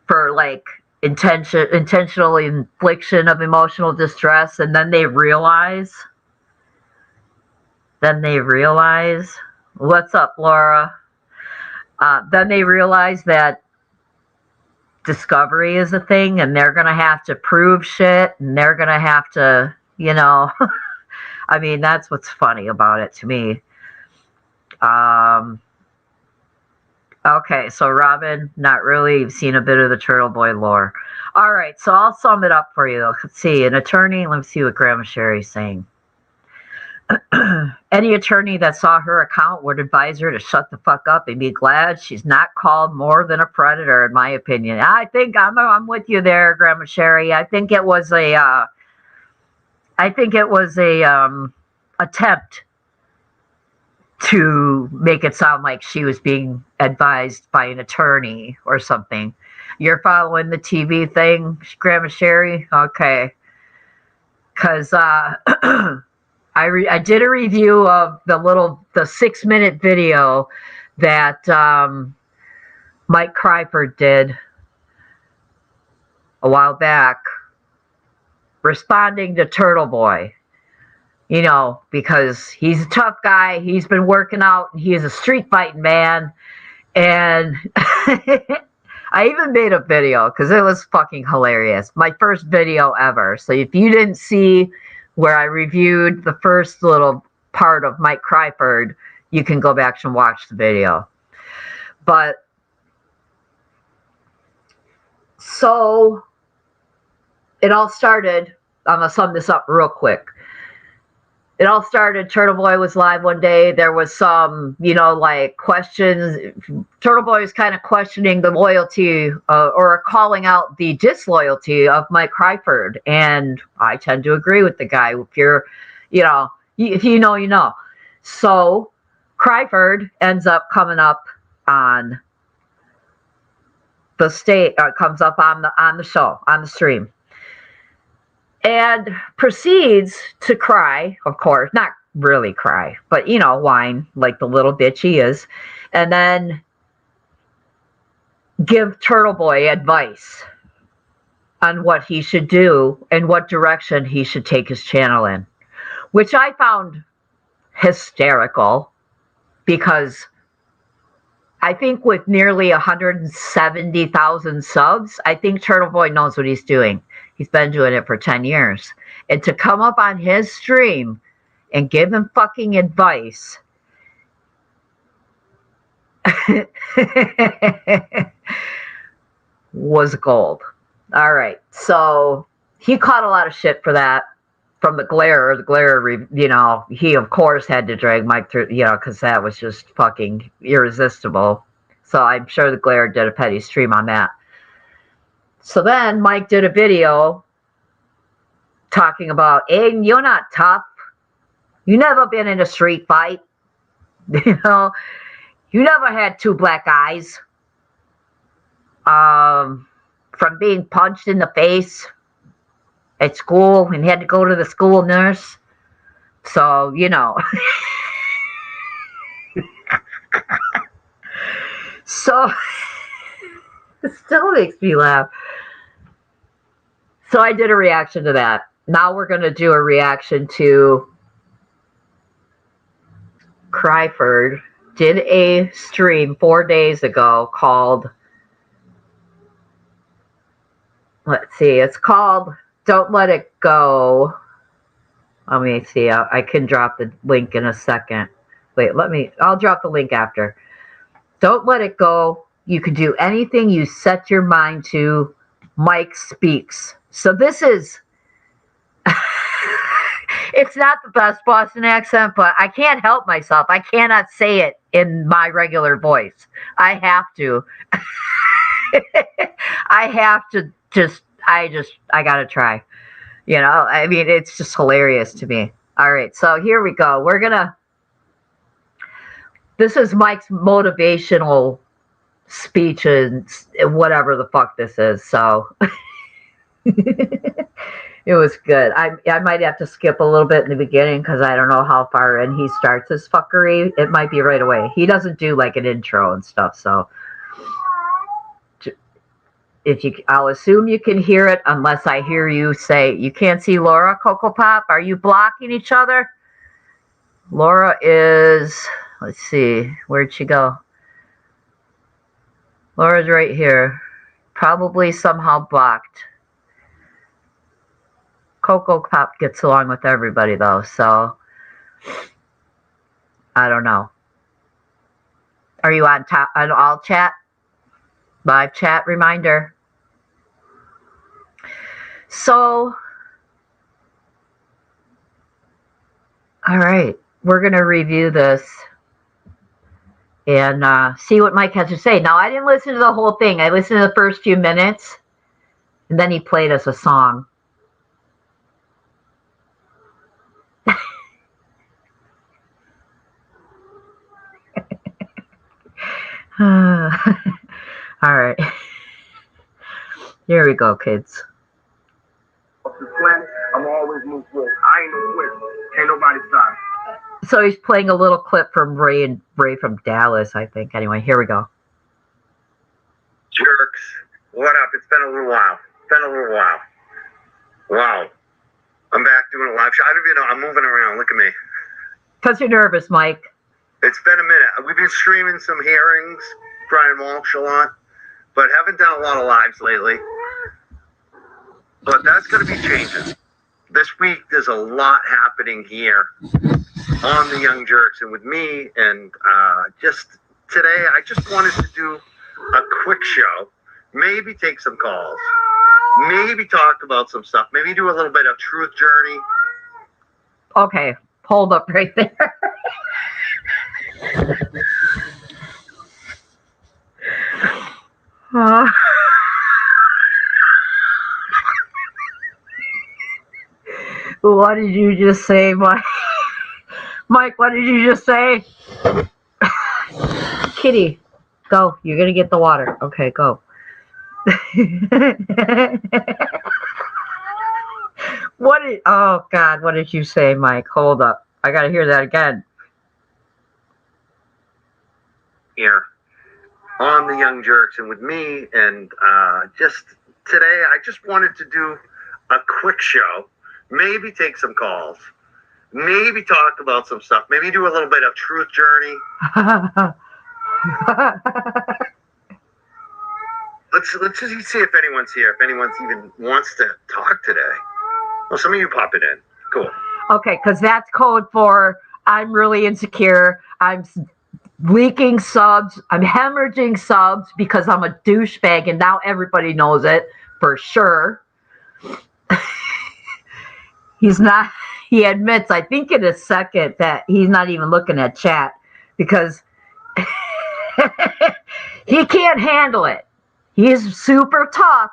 for like intentional infliction of emotional distress, and then they realize. What's up, Laura? Then they realize that discovery is a thing, and they're gonna have to prove shit, and they're gonna have to, I mean, that's what's funny about it to me. Okay, so Robin, not really. You've seen a bit of the Turtle Boy lore. All right, so I'll sum it up for you. Let's see. An attorney, let's see what Grandma Sherry's saying. Any attorney that saw her account would advise her to shut the fuck up and be glad she's not called more than a predator, in my opinion. I think I'm with you there, Grandma Sherry. I think it was a attempt to make it sound like she was being advised by an attorney or something. You're following the TV thing, Grandma Sherry? Okay. Because I did a review of the 6-minute video that Mike Kryford did a while back responding to Turtle Boy. Because he's a tough guy. He's been working out. He is a street fighting man. And I even made a video because it was fucking hilarious. My first video ever. So if you didn't see where I reviewed the first little part of Mike Kryford, you can go back and watch the video. But so it all started. I'm going to sum this up real quick. It all started, Turtle Boy was live one day. There was some, questions. Turtle Boy was kind of questioning the loyalty or calling out the disloyalty of Mike Kryford. And I tend to agree with the guy. If you're, if you know, you know. So Kryford ends up coming up on the stage, comes up on the show, on the stream. And proceeds to cry, of course, not really cry, but, whine like the little bitch he is. And then give Turtle Boy advice on what he should do and what direction he should take his channel in, which I found hysterical because I think with nearly 170,000 subs, I think Turtle Boy knows what he's doing. He's been doing it for 10 years. And to come up on his stream and give him fucking advice was gold. All right. So he caught a lot of shit for that from the glare. The glare, he, of course, had to drag Mike through, because that was just fucking irresistible. So I'm sure the glare did a petty stream on that. So then Mike did a video talking about, Aiden, you're not tough. You never been in a street fight. You never had 2 black eyes. From being punched in the face at school and had to go to the school nurse. So, So, it still makes me laugh. So I did a reaction to that. Now we're going to do a reaction to Kryford did a stream 4 days ago called, let's see, it's called Don't Let It Go. Let me see, I can drop the link in a second. Wait, I'll drop the link after. Don't let it go. You can do anything you set your mind to. Mike speaks. So this is, it's not the best Boston accent, but I can't help myself. I cannot say it in my regular voice. I have to. I have to I gotta try. I mean, it's just hilarious to me. All right, so here we go. This is Mike's motivational speech and whatever the fuck this is. So it was good. I might have to skip a little bit in the beginning because I don't know how far in he starts his fuckery. It might be right away. He doesn't do like an intro and stuff. So I'll assume you can hear it unless I hear you say, you can't see Laura, Coco Pop. Are you blocking each other? Laura is, let's see, where'd she go? Laura's right here. Probably somehow blocked. Coco Pop gets along with everybody though, so I don't know. Are you on all chat? Live chat reminder. So, all right, we're going to review this and see what Mike has to say. Now, I didn't listen to the whole thing. I listened to the first few minutes, and then he played us a song. All right. Here we go, kids. I'm always moved with. I ain't no quit. Ain't nobody stop. So he's playing a little clip from Ray from Dallas, I think. Anyway, here we go. Jerks, what up? It's been a little while. Wow. I'm back doing a live show. I don't even know. I'm moving around. Look at me. Because you're nervous, Mike. It's been a minute. We've been streaming some hearings, Brian Walsh a lot, but haven't done a lot of lives lately. But that's going to be changing. This week, there's a lot happening here on the Young Jerks and with me. And just today, I just wanted to do a quick show, maybe take some calls, maybe talk about some stuff, maybe do a little bit of truth journey. Okay, hold up right there. What did you just say, Mike? Mike, what did you just say? Kitty, go. You're going to get the water. Okay, go. Oh, God, what did you say, Mike? Hold up. I got to hear that again. Here on the Young Jerks and with me. And just today, I just wanted to do a quick show. Maybe take some calls. Maybe talk about some stuff. Maybe do a little bit of truth journey. Let's just see if anyone's here. If anyone's even wants to talk today. Well, some of you pop it in. Cool. Okay, because that's code for I'm really insecure. I'm leaking subs. I'm hemorrhaging subs because I'm a douchebag, and now everybody knows it for sure. He's not, he admits, I think in a second, that he's not even looking at chat because he can't handle it. He's super tough.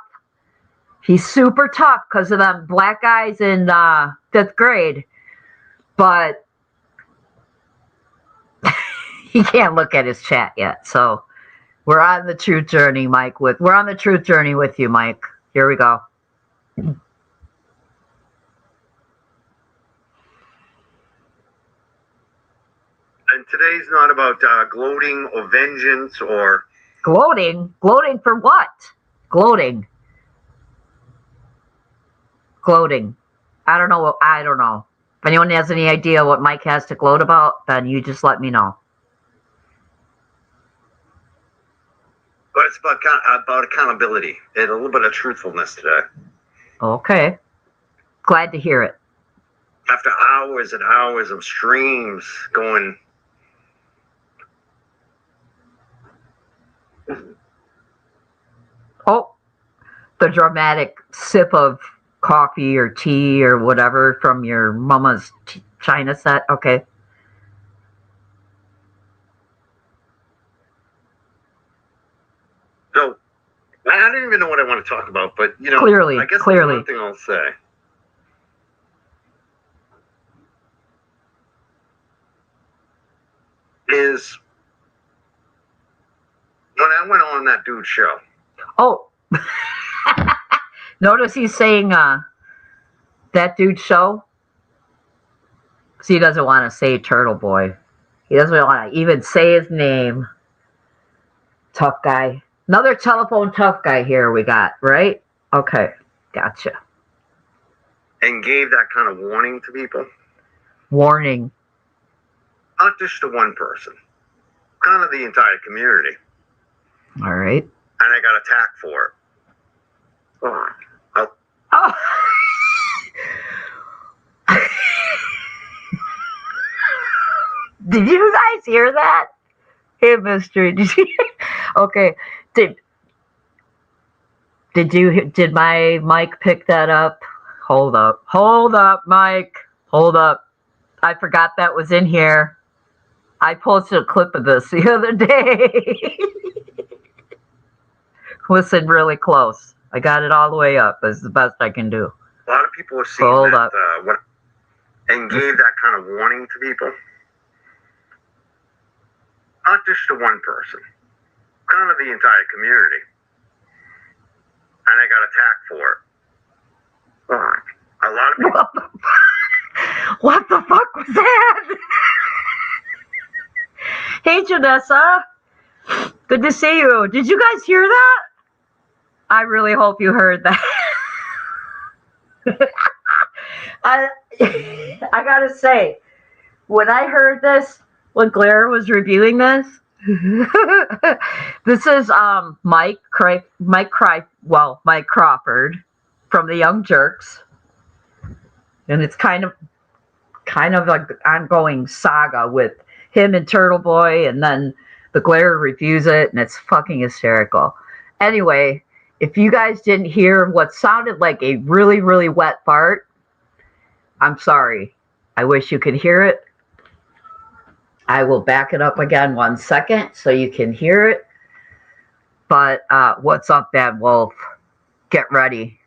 He's super tough because of them black guys in 5th grade. But he can't look at his chat yet. So we're on the truth journey, Mike. We're on the truth journey with you, Mike. Here we go. And today's not about gloating or vengeance or... Gloating? Gloating for what? Gloating. I don't know. If anyone has any idea what Mike has to gloat about, then you just let me know. But it's about accountability and a little bit of truthfulness today. Okay. Glad to hear it. After hours and hours of streams going... Oh, the dramatic sip of coffee or tea or whatever from your mama's china set. Okay. So, I don't even know what I want to talk about, but, you know, Clearly. I guess the one thing I'll say is when I went on that dude's show. Oh, notice he's saying that dude's show. Because he doesn't want to say Turtle Boy. He doesn't want to even say his name. Tough guy. Another telephone tough guy here we got, right? Okay, gotcha. And gave that kind of warning to people. Warning. Not just to one person, kind of the entire community. All right. And I got attacked for it. Oh. Oh. Did you guys hear that? Hey, Mister. Did you? Okay. Did my mic pick that up? Hold up, Mike. Hold up. I forgot that was in here. I posted a clip of this the other day. Listen really close. I got it all the way up. It's the best I can do. A lot of people are seeing Hold that up. And gave that kind of warning to people. Not just to one person, kind of the entire community. And I got attacked for it. A lot of people. What the fuck was that? Hey, Janessa. Good to see you. Did you guys hear that? I really hope you heard that. I gotta say, when I heard this, when Claire was reviewing this, this is Mike Crawford from the Young Jerks, and it's kind of like an ongoing saga with him and Turtle Boy, and then the Glare reviews it, and it's fucking hysterical. Anyway, if you guys didn't hear what sounded like a really, really wet fart, I'm sorry. I wish you could hear it. I will back it up again 1 second so you can hear it. But what's up, Bad Wolf? Get ready.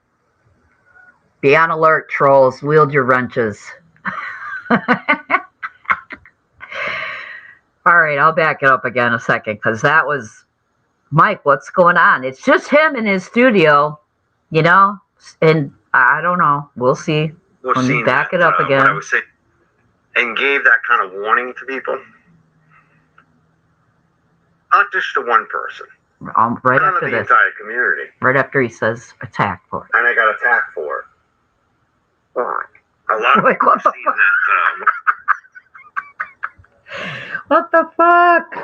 Be on alert, trolls. Wield your wrenches. All right, I'll back it up again a second because that was Mike. What's going on? It's just him in his studio, you know, and I don't know. We'll see. When you back it up again. What I was saying, and gave that kind of warning to people. Not just to one person. Right kind after of the this. Entire community. Right after he says attack for it. And I got attacked for it. A lot of Like, people what the seen fuck? that. What the fuck?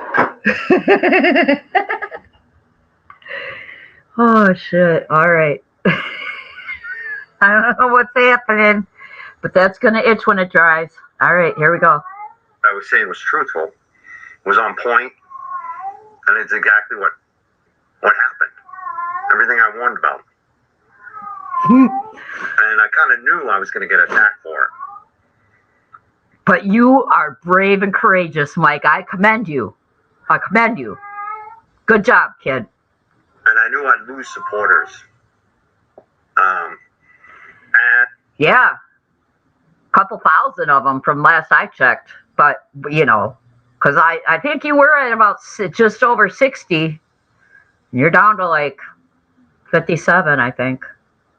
Oh shit! All right. I don't know what's happening, but that's gonna itch when it dries. All right, here we go. I was saying was truthful, was on point, and it's exactly what happened. Everything I warned about. And I kind of knew I was going to get attacked for it. But you are brave and courageous, Mike. I commend you. I commend you. Good job, kid. And I knew I'd lose supporters. And yeah. Couple thousand of them from last I checked. But, you know, because I think you were at about just over 60. You're down to like 57, I think.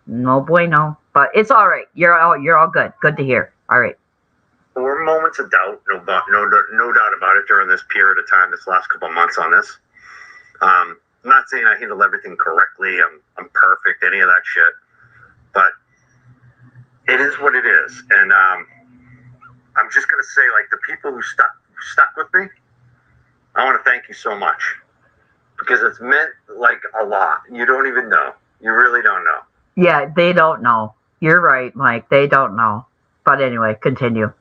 No bueno. But it's all right. You're all good. Good to hear. All right. There were moments of doubt, no doubt about it during this period of time, this last couple of months on this. I'm not saying I handled everything correctly. I'm perfect, any of that shit. But it is what it is. And I'm just going to say, like, the people who stuck with me, I want to thank you so much. Because it's meant, like, a lot. You don't even know. You really don't know. Yeah, they don't know. You're right, Mike. They don't know. But anyway, continue.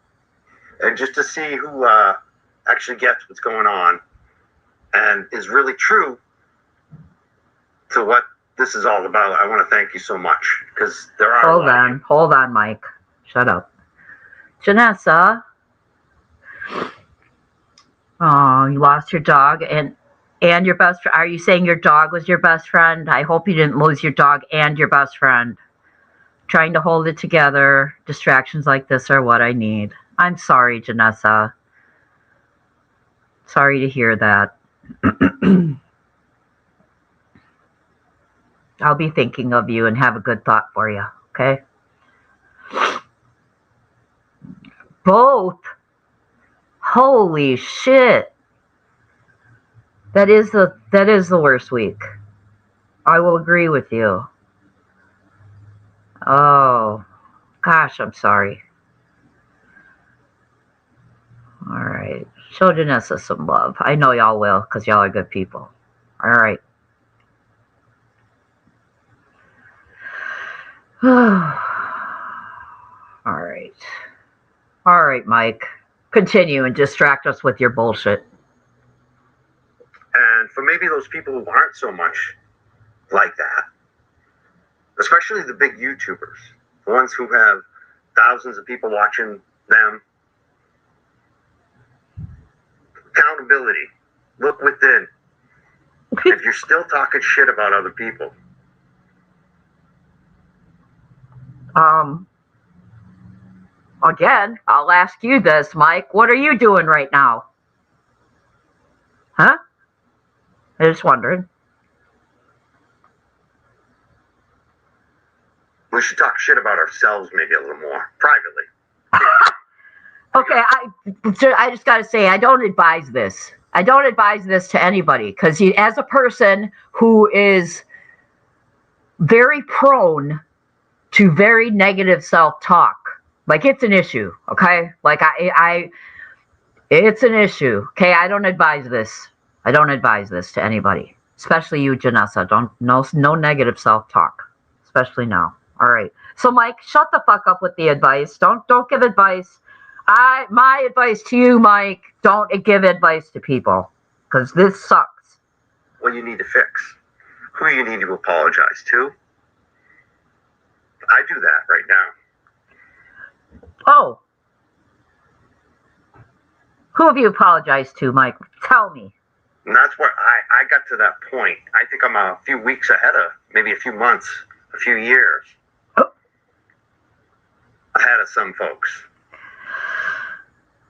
And just to see who actually gets what's going on and is really true to what this is all about, I want to thank you so much. Because there are Hold on, Mike. Shut up. Janessa. Oh, you lost your dog and your best friend. Are you saying your dog was your best friend? I hope you didn't lose your dog and your best friend. Trying to hold it together. Distractions like this are what I need. I'm sorry, Janessa. Sorry to hear that. I'll be thinking of you and have a good thought for you, okay? Both? Holy shit. That is the worst week. I will agree with you. Oh, gosh, I'm sorry. All right. Show Janessa some love. I know y'all will, because y'all are good people. All right. All right. All right, Mike. Continue and distract us with your bullshit. And for maybe those people who aren't so much like that, especially the big YouTubers, the ones who have thousands of people watching them, accountability. Look within. If you're still talking shit about other people. Again, I'll ask you this, Mike. What are you doing right now? Huh? I just wondered. We should talk shit about ourselves maybe a little more privately. Okay, I just got to say, I don't advise this. I don't advise this to anybody because as a person who is very prone to very negative self-talk, like it's an issue, okay? Like it's an issue, okay? I don't advise this. I don't advise this to anybody, especially you, Janessa. No negative self-talk, especially now. All right. So, Mike, shut the fuck up with the advice. Don't give advice. My advice to you, Mike, don't give advice to people because this sucks. What you need to fix, who you need to apologize to. I do that right now. Oh, who have you apologized to, Mike? Tell me. And that's where I got to that point. I think I'm a few weeks ahead of, maybe a few months, a few years ahead of some folks.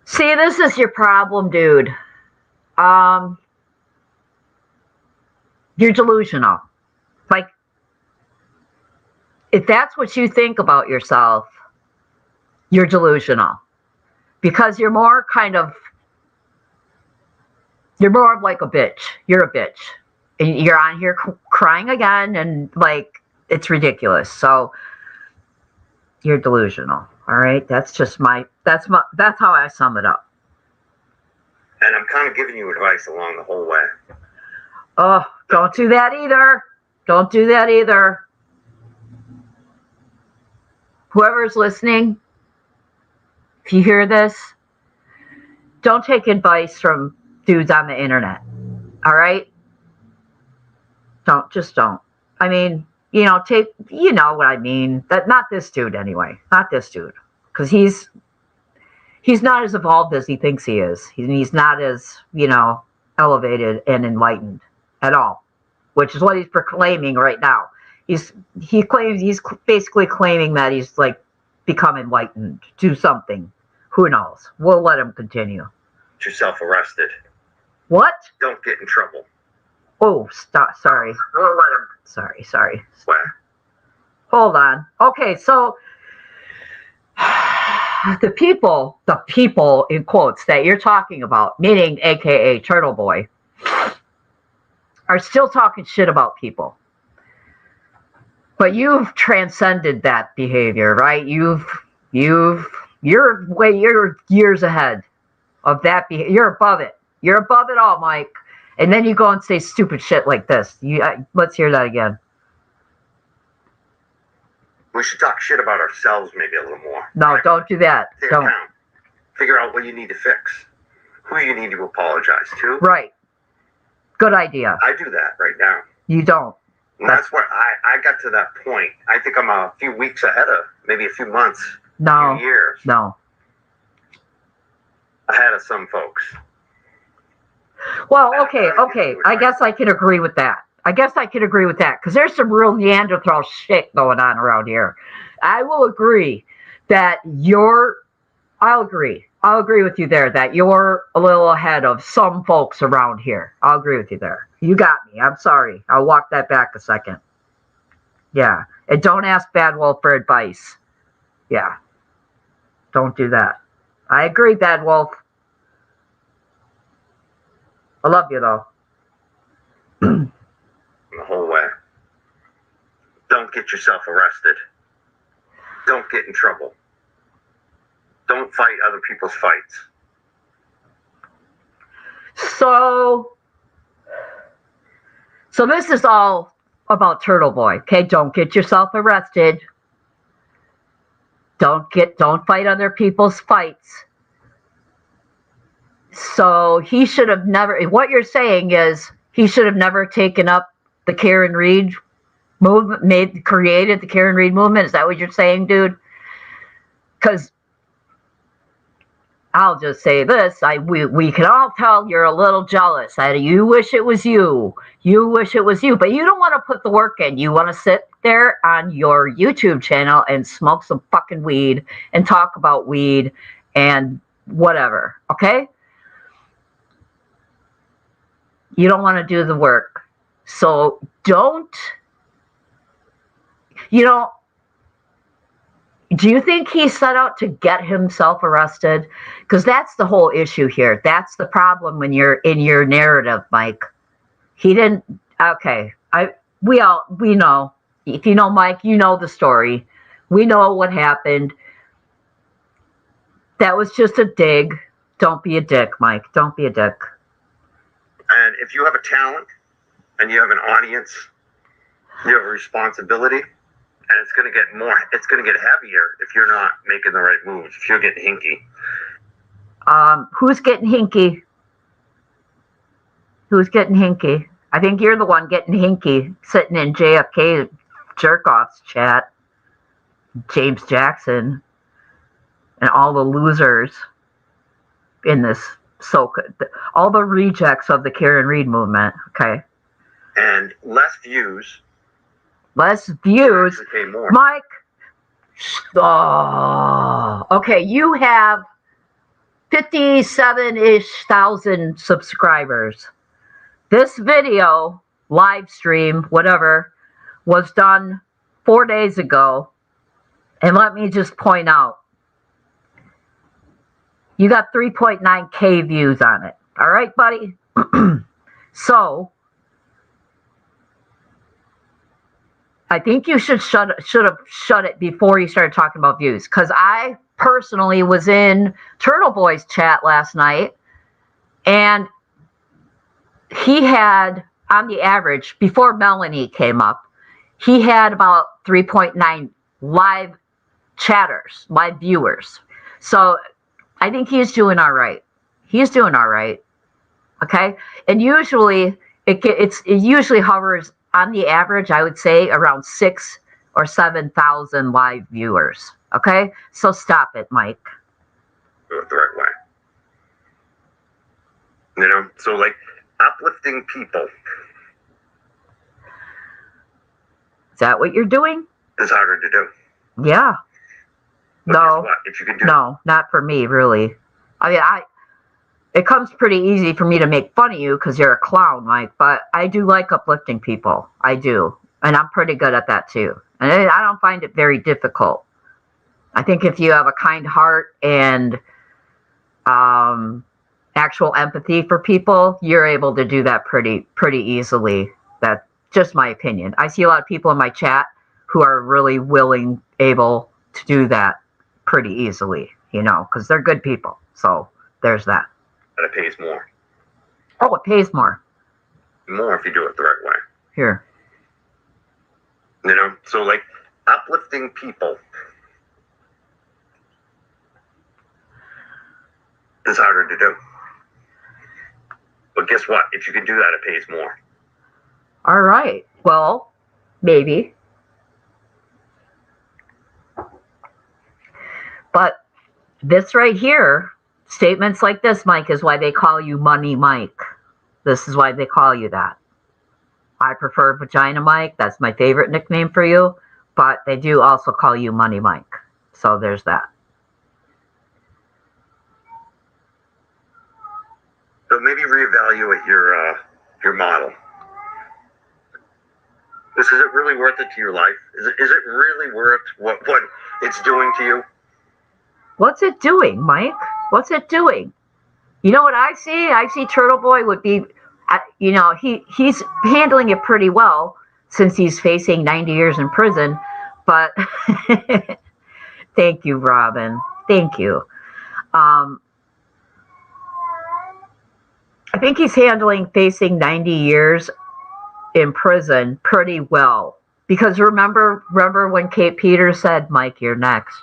See, this is your problem, dude. You're delusional. Like, if that's what you think about yourself, you're delusional. Because you're more of like a bitch. You're a bitch. And you're on here crying again, and like, it's ridiculous. So, you're delusional. All right? That's how I sum it up. And I'm kind of giving you advice along the whole way. Oh, don't do that either. Don't do that either. Whoever's listening, if you hear this, don't take advice from dudes on the internet. All right? Don't. I mean, you know what I mean. Not this dude anyway. Not this dude. Because he's not as evolved as he thinks he is. He's not as, elevated and enlightened at all, which is what he's proclaiming right now. He's basically claiming that he's like become enlightened to something. Who knows? We'll let him continue. Get yourself arrested. What? Don't get in trouble. Oh, stop. Sorry. We'll let him. Sorry. What? Hold on. Okay, so the people in quotes that you're talking about, meaning AKA Turtle Boy, are still talking shit about people. But you've transcended that behavior, right? You're years ahead of that behavior. You're above it. You're above it all, Mike. And then you go and say stupid shit like this. Let's hear that again. We should talk shit about ourselves maybe a little more. No, right? Don't do that. Take Don't. account. Figure out what you need to fix. Who you need to apologize to. Right. Good idea. I do that right now. You don't. And that's where I got to that point. I think I'm a few weeks ahead of, maybe a few months, a few years. No. Ahead of some folks. Well, okay. I guess I can agree with that. Because there's some real Neanderthal shit going on around here. I will agree that I'll agree with you there that you're a little ahead of some folks around here. I'll agree with you there. You got me. I'm sorry. I'll walk that back a second. Yeah. And don't ask Bad Wolf for advice. Yeah. Don't do that. I agree, Bad Wolf. I love you, though. The whole way. Don't get yourself arrested. Don't get in trouble. Don't fight other people's fights. So this is all about Turtle Boy. Okay, don't get yourself arrested. Don't fight other people's fights. So he should have never. What you're saying is he should have never taken up the Karen Reed movement, created the Karen Reed movement. Is that what you're saying, dude? Because I'll just say this: we can all tell you're a little jealous. You wish it was you. You wish it was you, but you don't want to put the work in. You want to sit there on your YouTube channel and smoke some fucking weed and talk about weed and whatever. Okay? You don't want to do the work, so don't. Do you think he set out to get himself arrested? Because that's the whole issue here. That's the problem when you're in your narrative, Mike. He didn't. Okay, we know. If you know Mike, you know the story. We know what happened. That was just a dig. Don't be a dick, Mike. Don't be a dick. And if you have a talent and you have an audience, you have a responsibility. And it's going to get heavier if you're not making the right moves, if you're getting hinky. Who's getting hinky? Who's getting hinky? I think you're the one getting hinky, sitting in JFK jerk-offs chat. James Jackson and all the losers in this, all the rejects of the Karen Reed movement, okay? And less views. Less views. More. Mike. Oh, okay. You have 57-ish thousand subscribers. This video, live stream, whatever, was done 4 days ago. And let me just point out, you got 3.9K views on it. All right, buddy? So, I think you should have shut it before you started talking about views. Because I personally was in Turtle Boy's chat last night, and he had, on the average, before Melanie came up, he had about 3.9 live chatters, live viewers. So I think he's doing all right. He's doing all right. Okay? And usually, it usually hovers on the average, I would say around 6,000 or 7,000 live viewers. Okay? So stop it, Mike. Do it the right way. So like uplifting people. Is that what you're doing? It's harder to do. Yeah. But no. What? If you can do no, not for me, really. I mean, it comes pretty easy for me to make fun of you because you're a clown, Mike, but I do like uplifting people. I do. And I'm pretty good at that too. And I don't find it very difficult. I think if you have a kind heart and actual empathy for people, you're able to do that pretty easily. That's just my opinion. I see a lot of people in my chat who are really able to do that pretty easily, because they're good people. So there's that. And it pays more. Oh, it pays more. More if you do it the right way. Here. So like uplifting people is harder to do. But guess what? If you can do that, it pays more. All right. Well, maybe. But this right here, statements like this, Mike, is why they call you Money Mike. This is why they call you that. I prefer Vagina Mike. That's my favorite nickname for you. But they do also call you Money Mike. So there's that. So maybe reevaluate your model. Is it really worth it to your life? Is it really worth what it's doing to you? What's it doing, Mike? What's it doing? You know what I see? I see Turtle Boy would be, he's handling it pretty well. since he's facing 90 years in prison. But thank you, Robin. Thank you. I think he's handling facing 90 years in prison pretty well. Because remember when Kate Peters said, Mike, you're next.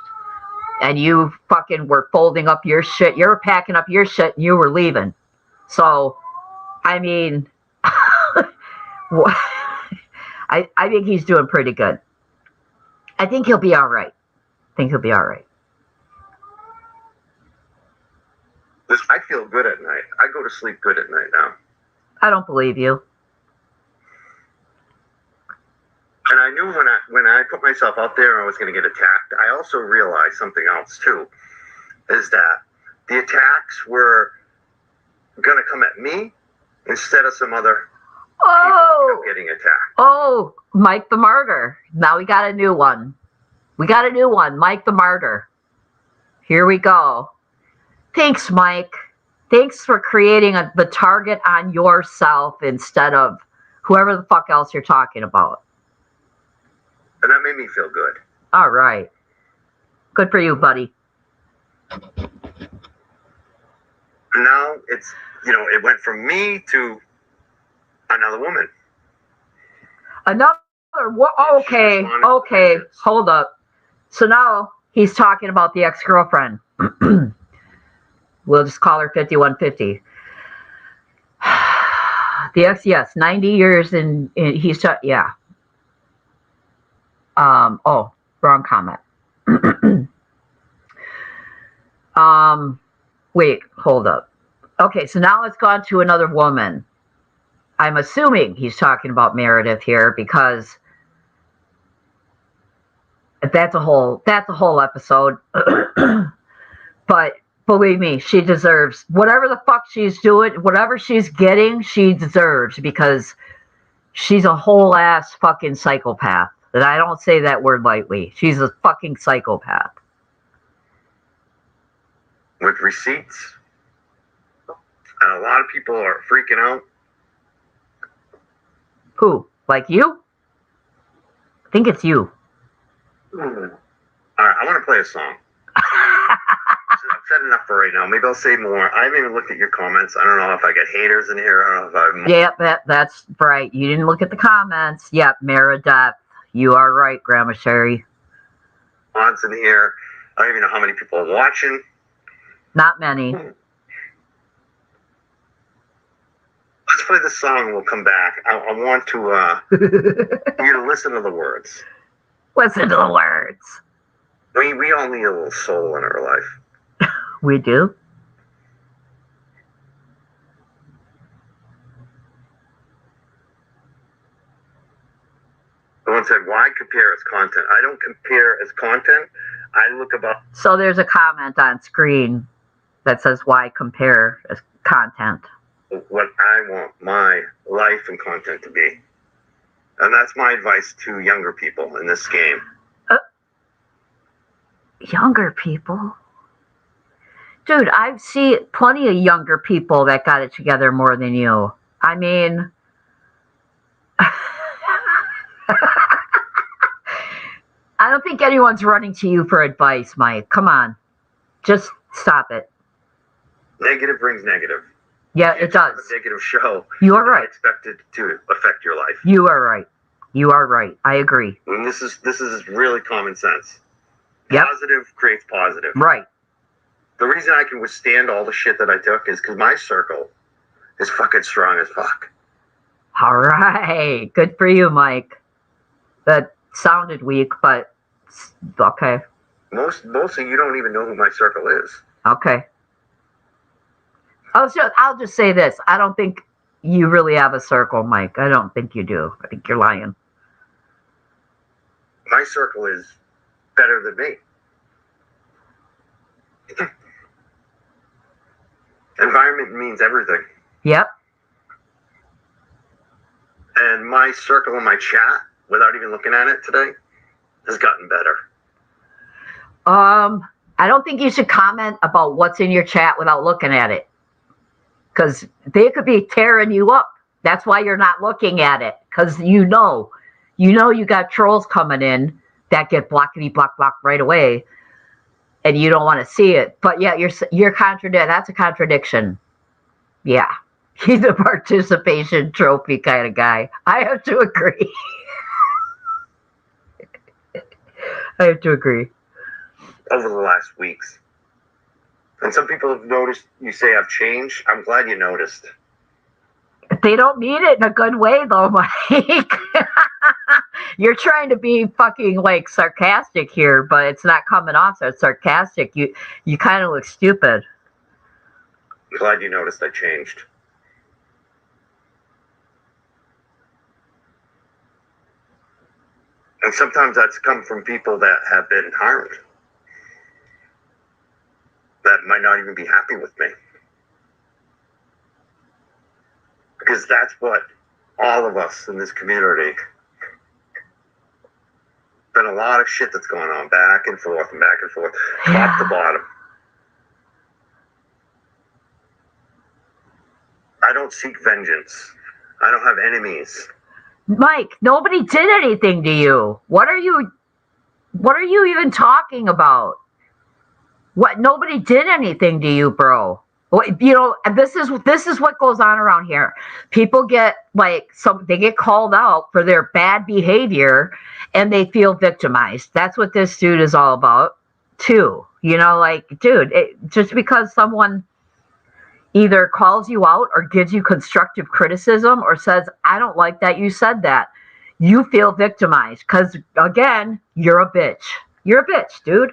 And you fucking were folding up your shit. You were packing up your shit and you were leaving. So, I mean, I think he's doing pretty good. I think he'll be all right. I feel good at night. I go to sleep good at night now. I don't believe you. And I knew when I put myself out there and I was going to get attacked, I also realized something else too, is that the attacks were going to come at me instead of some other people getting attacked. Oh, Mike the Martyr. Now we got a new one. Mike the Martyr. Here we go. Thanks, Mike. Thanks for creating the target on yourself instead of whoever the fuck else you're talking about. And that made me feel good. All right. Good for you, buddy. Now it's, it went from me to another woman. Okay. Hold up. So now he's talking about the ex-girlfriend. We'll just call her 5150. The ex, yes, 90 years and he's, yeah. Wrong comment. Wait, hold up. Okay, so now it's gone to another woman. I'm assuming he's talking about Meredith here because that's a whole episode. But believe me, she deserves whatever the fuck she's doing, whatever she's getting, she deserves because she's a whole ass fucking psychopath. And I don't say that word lightly. She's a fucking psychopath. With receipts. And a lot of people are freaking out. Who? Like you? I think it's you. All right, I want to play a song. I've said enough for right now. Maybe I'll say more. I haven't even looked at your comments. I don't know if I get haters in here. I don't know if Yep, that's right. You didn't look at the comments. Yep, Meredith. You are right, Grandma Sherry. Odds in here. I don't even know how many people are watching. Not many. Let's play this song and we'll come back. I want you to listen to the words. Listen to the words. We all need a little soul in our life. We do. Someone said, why compare as content? I don't compare as content. I look about. So there's a comment on screen that says, why compare as content? What I want my life and content to be. And that's my advice to younger people in this game. Younger people? Dude, I've seen plenty of younger people that got it together more than you. I mean... I don't think anyone's running to you for advice, Mike. Come on. Just stop it. Negative brings negative. Yeah, it does. A negative show. You are right. Expected to affect your life. You are right. You are right. I agree. And this is really common sense. Yep. Positive creates positive. Right. The reason I can withstand all the shit that I took is because my circle is fucking strong as fuck. All right. Good for you, Mike. That sounded weak, but okay. Most of you don't even know who my circle is. Okay. I'll just say this. I don't think you really have a circle, Mike. I don't think you do. I think you're lying. My circle is better than me. Environment means everything. Yep. And my circle in my chat, without even looking at it today, has gotten better. I don't think you should comment about what's in your chat without looking at it. Because they could be tearing you up. That's why you're not looking at it. Because you know You know you got trolls coming in that get blockity block right away, and you don't want to see it. But yeah, you're contradict. That's a contradiction. Yeah, he's a participation trophy kind of guy. I have to agree. I have to agree. Over the last weeks. And some people have noticed you say I've changed. I'm glad you noticed. They don't mean it in a good way, though, Mike. You're trying to be fucking like sarcastic here, but it's not coming off so sarcastic. You kind of look stupid. I'm glad you noticed I changed. And sometimes that's come from people that have been harmed. That might not even be happy with me. Because that's what all of us in this community, been a lot of shit that's going on back and forth, top to bottom. I don't seek vengeance. I don't have enemies. Mike, nobody did anything to you. What are you even talking about? What? Nobody did anything to you, bro. You know, this is what goes on around here. People get they get called out for their bad behavior and they feel victimized. That's what this dude is all about too. You know, like, dude, just because someone either calls you out or gives you constructive criticism or says, I don't like that you said that, you feel victimized because, again, you're a bitch. You're a bitch, dude.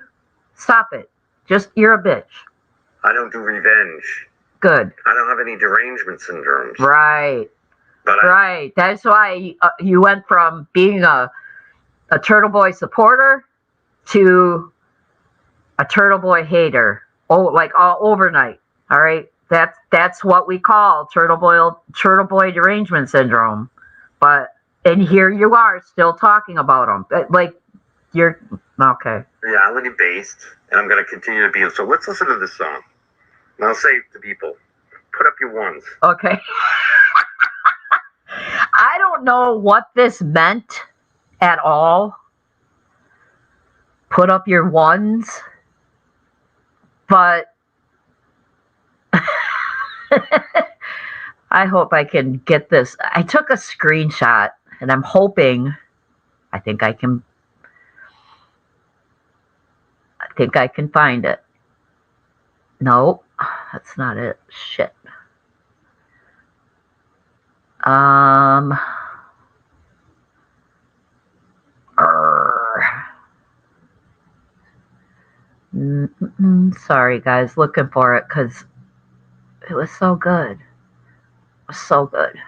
Stop it. You're a bitch. I don't do revenge. Good. I don't have any derangement syndromes. Right. Right. That's why you went from being a Turtle Boy supporter to a Turtle Boy hater. Oh, like all overnight. All right. That's what we call Turtle Boy derangement syndrome. And here you are still talking about them. Like, you're okay. Reality based, and I'm going to continue to be. So let's listen to this song. And I'll say to people, put up your ones. Okay. I don't know what this meant at all. Put up your ones. But I hope I can get this. I took a screenshot, and I'm hoping, I think I can find it. No, that's not it. Shit. Sorry, guys, looking for it because it was so good. It was so good.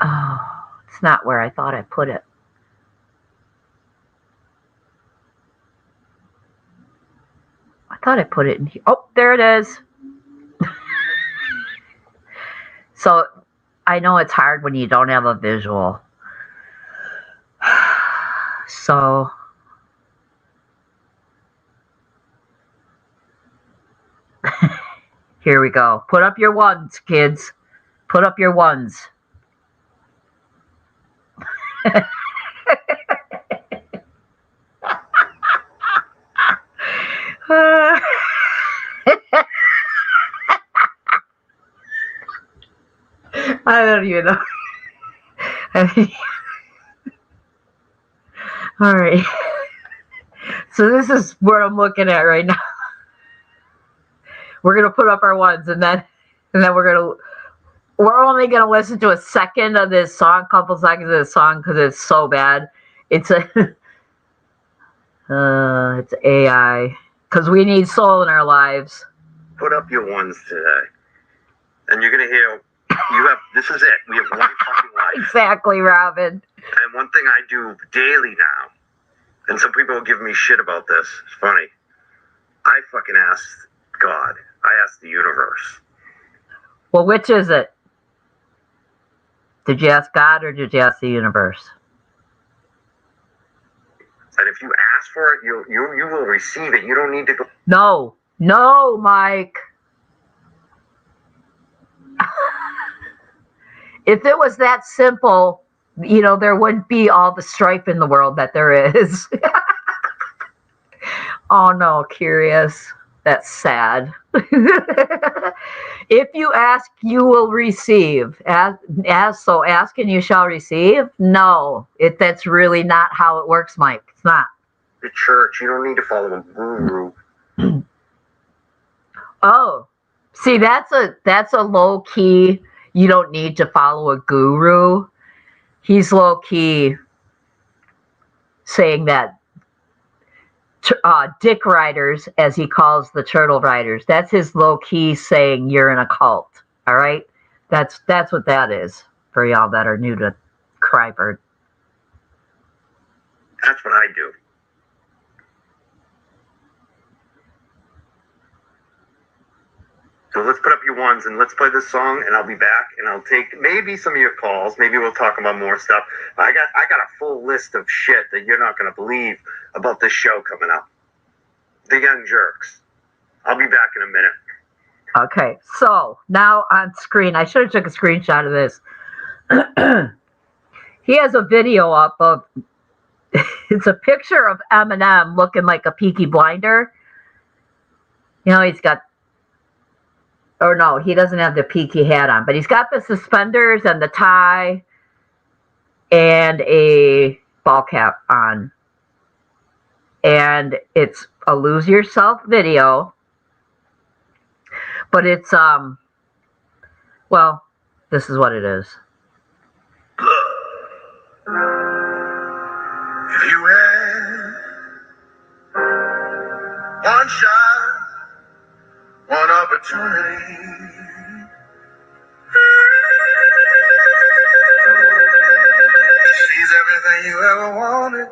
Oh, it's not where I thought I put it. I thought I put it in here. Oh, there it is. So I know it's hard when you don't have a visual. So here we go. Put up your ones, kids. Put up your ones. I don't even know. All right. So this is what I'm looking at right now. We're gonna put up our ones, and then we're only gonna listen to a second of this song, couple seconds of this song, because it's so bad. It's it's AI, because we need soul in our lives. Put up your ones today, and you're gonna hear. This is it. We have one fucking life. Exactly, Robin. And one thing I do daily now, and some people will give me shit about this. It's funny. I fucking ask God. I ask the universe. Well, which is it? Did you ask God or did you ask the universe? And if you ask for it, you will receive it. You don't need to go. No, Mike. If it was that simple, there wouldn't be all the strife in the world that there is. Oh no, curious. That's sad. If you ask, you will receive. So ask and you shall receive? No, that's really not how it works, Mike. It's not. The church, you don't need to follow a guru. Oh, see, that's a low key. You don't need to follow a guru. He's low key saying that dick riders, as he calls the turtle riders, that's his low key saying you're in a cult. All right, that's what that is for y'all that are new to Crybird. That's what I do. So let's put up your ones and let's play this song, and I'll be back, and I'll take maybe some of your calls. Maybe we'll talk about more stuff. I got a full list of shit that you're not going to believe about this show coming up. The Young Jerks. I'll be back in a minute. Okay, so now on screen, I should have took a screenshot of this. He has a video up of, it's a picture of Eminem looking like a Peaky Blinder. He's got, or no, he doesn't have the Peaky hat on, but he's got the suspenders and the tie and a ball cap on. And it's a lose yourself video. But it's, well, this is what it is. If you had one shot, one opportunity, seize everything you ever wanted.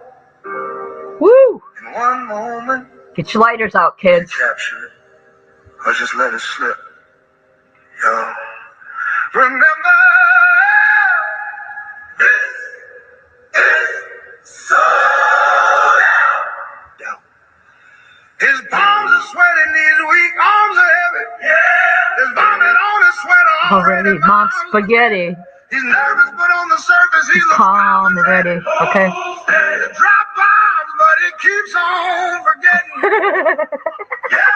Woo! In one moment. Get your lighters out, kids. Capture it, or just let it slip. Yo, remember, this is sold out. His palms are sweating, his weak arms are heavy. Yeah. His vomit on his sweater Already, Mom Spaghetti. He's nervous, but on the surface he's calm and ready. Okay. Drop bombs, but he keeps on forgetting. Yeah.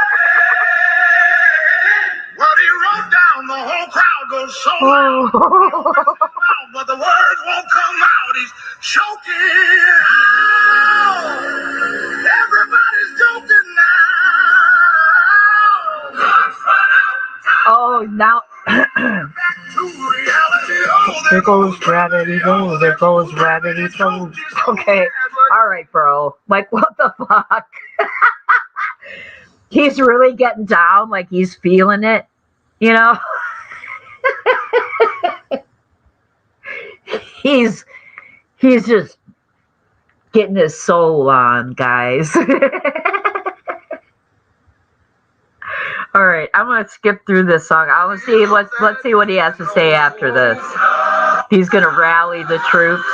What he wrote down, the whole crowd goes so loud. But the words won't come out. He's choking out. Everybody's joking now. Oh, now. There goes gravity, goes. There goes gravity, goes. Okay. All right, bro. Like, what the fuck? He's really getting down, like he's feeling it, He's just getting his soul on, guys. All right, I'm gonna skip through this song. I want to see let's see what he has to say after this. He's gonna rally the troops.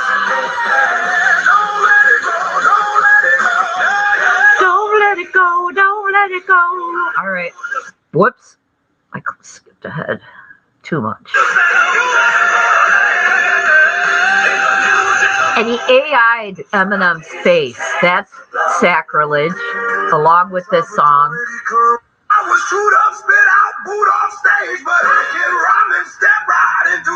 Don't let it go, don't let it go. All right. Whoops. I skipped ahead too much. And he AI'd Eminem's face. That's sacrilege, along with this song. I was shoot up, spit out, boot off stage, but I can rhyme and step right into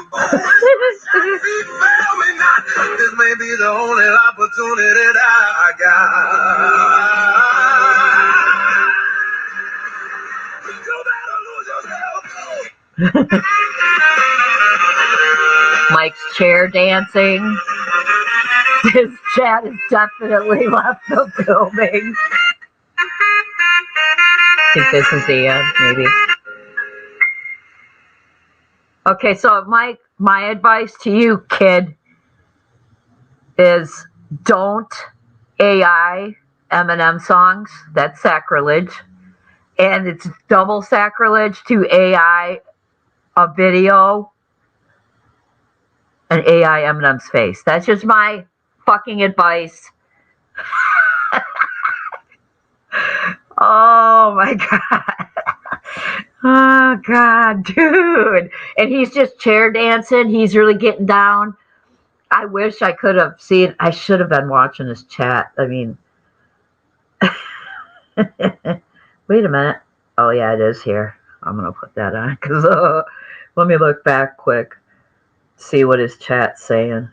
fail me not. This may be the only opportunity that I got. Mike's chair dancing. His chat has definitely left the building. I think this is the end, maybe. Okay, so Mike, my advice to you, kid, is don't AI Eminem songs. That's sacrilege. And it's double sacrilege to AI a video and AI Eminem's face. That's just my fucking advice. Oh my God. Oh God, dude. And he's just chair dancing. He's really getting down. I wish I could have seen. I should have been watching his chat. I mean, wait a minute. Oh yeah, it is here. I'm gonna put that on because let me look back quick, see what his chat's saying.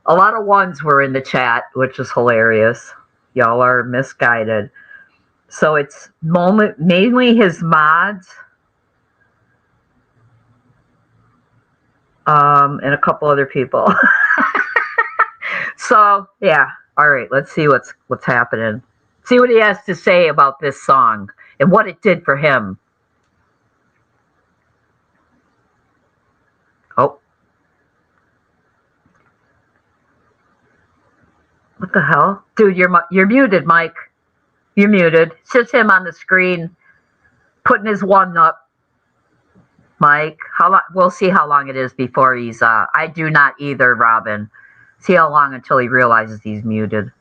A lot of ones were in the chat, which is hilarious. Y'all are misguided. So it's mainly his mods, and a couple other people. So yeah, all right. Let's see what's happening. See what he has to say about this song and what it did for him. Oh, what the hell, dude? You're muted, Mike. You're muted. It's just him on the screen putting his one up. Mike, how long? We'll see how long it is before he's. I do not either, Robin. See how long until he realizes he's muted.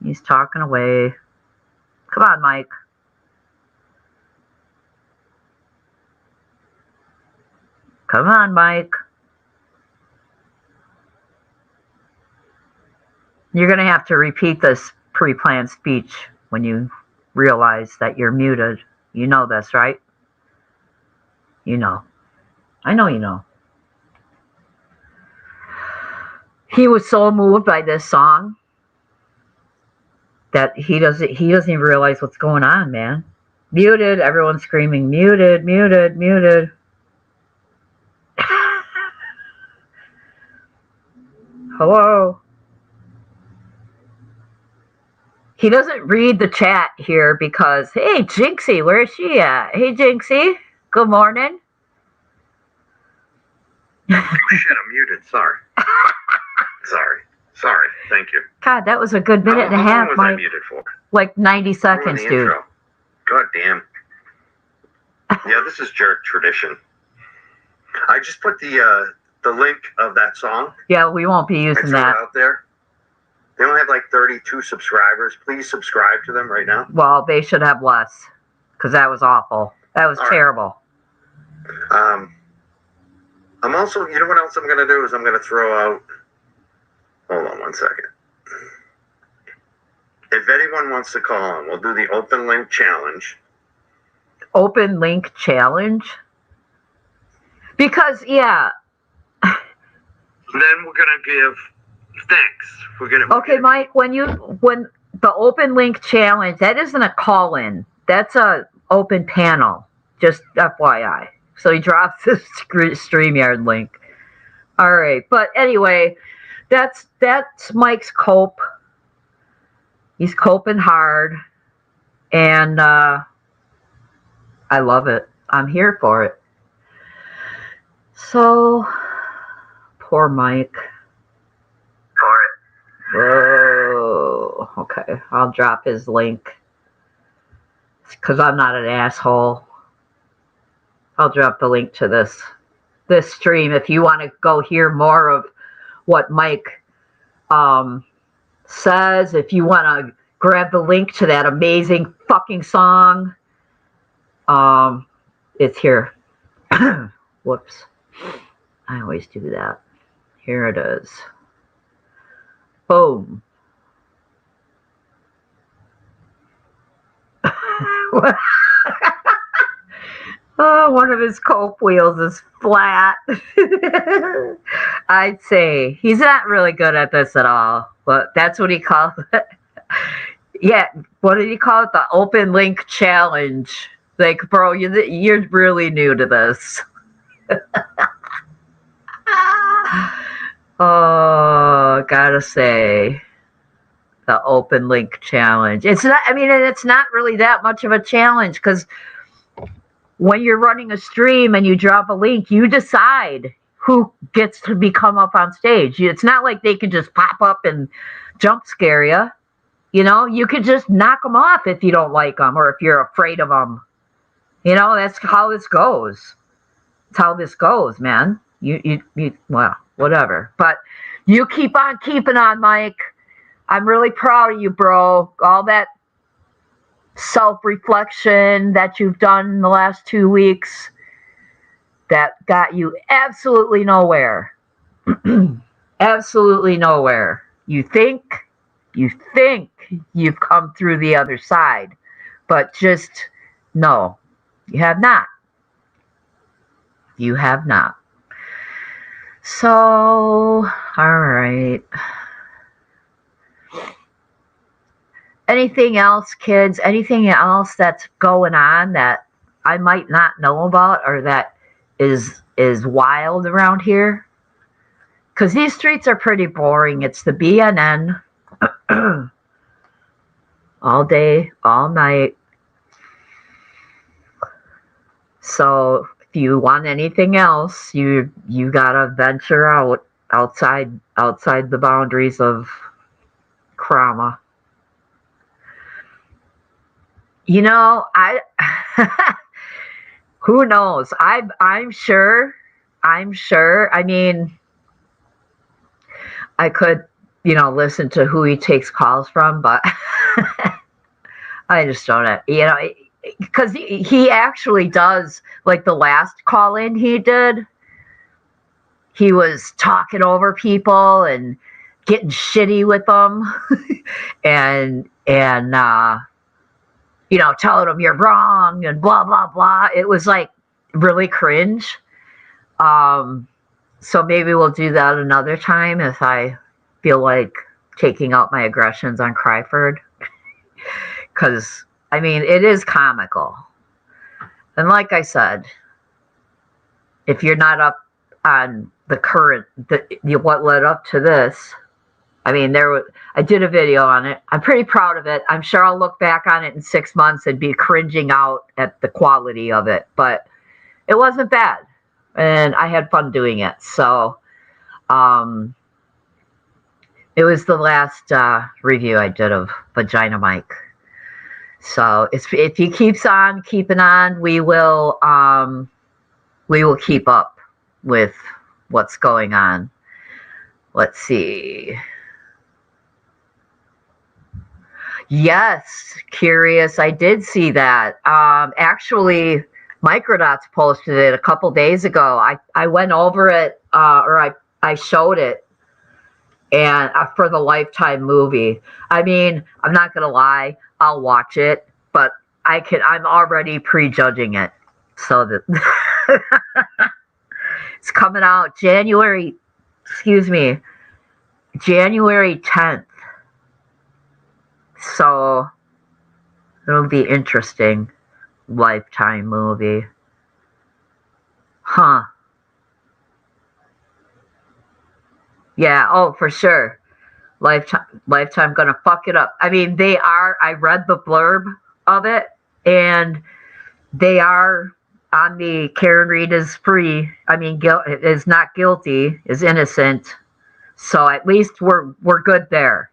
He's talking away. Come on, Mike. Come on, Mike. You're going to have to repeat this pre-planned speech when you realize that you're muted. You know this, right? You know. I know you know. He was so moved by this song that he doesn't even realize what's going on, man. Muted, everyone's screaming, muted, muted, muted. Hello. He doesn't read the chat here because, hey, Jinxie, where is she at? Hey, Jinxie, good morning. Oh, shit, I'm muted. Sorry. Sorry. Thank you. God, that was a good minute and a half, how long was Mike. I muted for? Like 90 seconds, dude. Intro. God damn. Yeah, this is jerk tradition. I just put the link of that song. Yeah, we won't be using that out there. They only have like 32 subscribers. Please subscribe to them right now. Well, they should have less because that was awful. That was terrible. Right. I'm also, you know what else I'm going to do is I'm going to throw out, hold on one second. If anyone wants to call in, we'll do the open link challenge. Open link challenge? Because, yeah. Then we're going to give thanks. Okay, Mike, when the open link challenge, that isn't a call-in. That's a open panel. Just FYI. So he drops the StreamYard link. All right. But anyway, that's Mike's cope. He's coping hard. And I love it. I'm here for it. So, poor Mike. Whoa. Okay. I'll drop his link. Because I'm not an asshole. I'll drop the link to this stream if you want to go hear more of what Mike says. If you want to grab the link to that amazing fucking song, it's here. Whoops. I always do that. Here it is. Boom. Oh, one of his cope wheels is flat. I'd say he's not really good at this at all, but that's what he calls it. Yeah, what did he call it? The open link challenge. Like, bro, you're really new to this. Oh, gotta say, the open link challenge. It's not. I mean, it's not really that much of a challenge because when you're running a stream and you drop a link, you decide who gets to come up on stage. It's not like they can just pop up and jump scare you. You know, you could just knock them off if you don't like them or if you're afraid of them. You know, that's how this goes. That's how this goes, man. You well, whatever. But you keep on keeping on, Mike. I'm really proud of you, bro. All that self-reflection that you've done in the last 2 weeks that got you absolutely nowhere. Absolutely nowhere. You think you've come through the other side, but just no, you have not. You have not. So, all right. Anything else, kids? Anything else that's going on that I might not know about or that is wild around here? Because these streets are pretty boring. It's the BNN all day, all night. So if you want anything else, you gotta venture out outside the boundaries of Krama. You know, I who knows? I'm sure. I mean, I could, listen to who he takes calls from, but I just don't, because he actually does, like the last call in he did, he was talking over people and getting shitty with them and telling them you're wrong and blah, blah, blah. It was like really cringe. So maybe we'll do that another time if I feel like taking out my aggressions on Cryford. Because, I mean, it is comical. And like I said, if you're not up on the current, what led up to this, I mean, I did a video on it. I'm pretty proud of it. I'm sure I'll look back on it in 6 months and be cringing out at the quality of it. But it wasn't bad. And I had fun doing it. So it was the last review I did of Vagina Mike. So if he keeps on keeping on, we will keep up with what's going on. Let's see. Yes, Curious. I did see that. Actually, Microdots posted it a couple days ago. I went over it, or I showed it, and for the Lifetime movie. I mean, I'm not gonna lie, I'll watch it, but I'm already prejudging it. So that it's coming out January 10th. So it'll be interesting. Lifetime movie. Huh. Yeah, oh, for sure. Lifetime gonna fuck it up. I mean, I read the blurb of it, and they are on the Karen Reed is free. I mean, is not guilty, is innocent. So at least we're good there.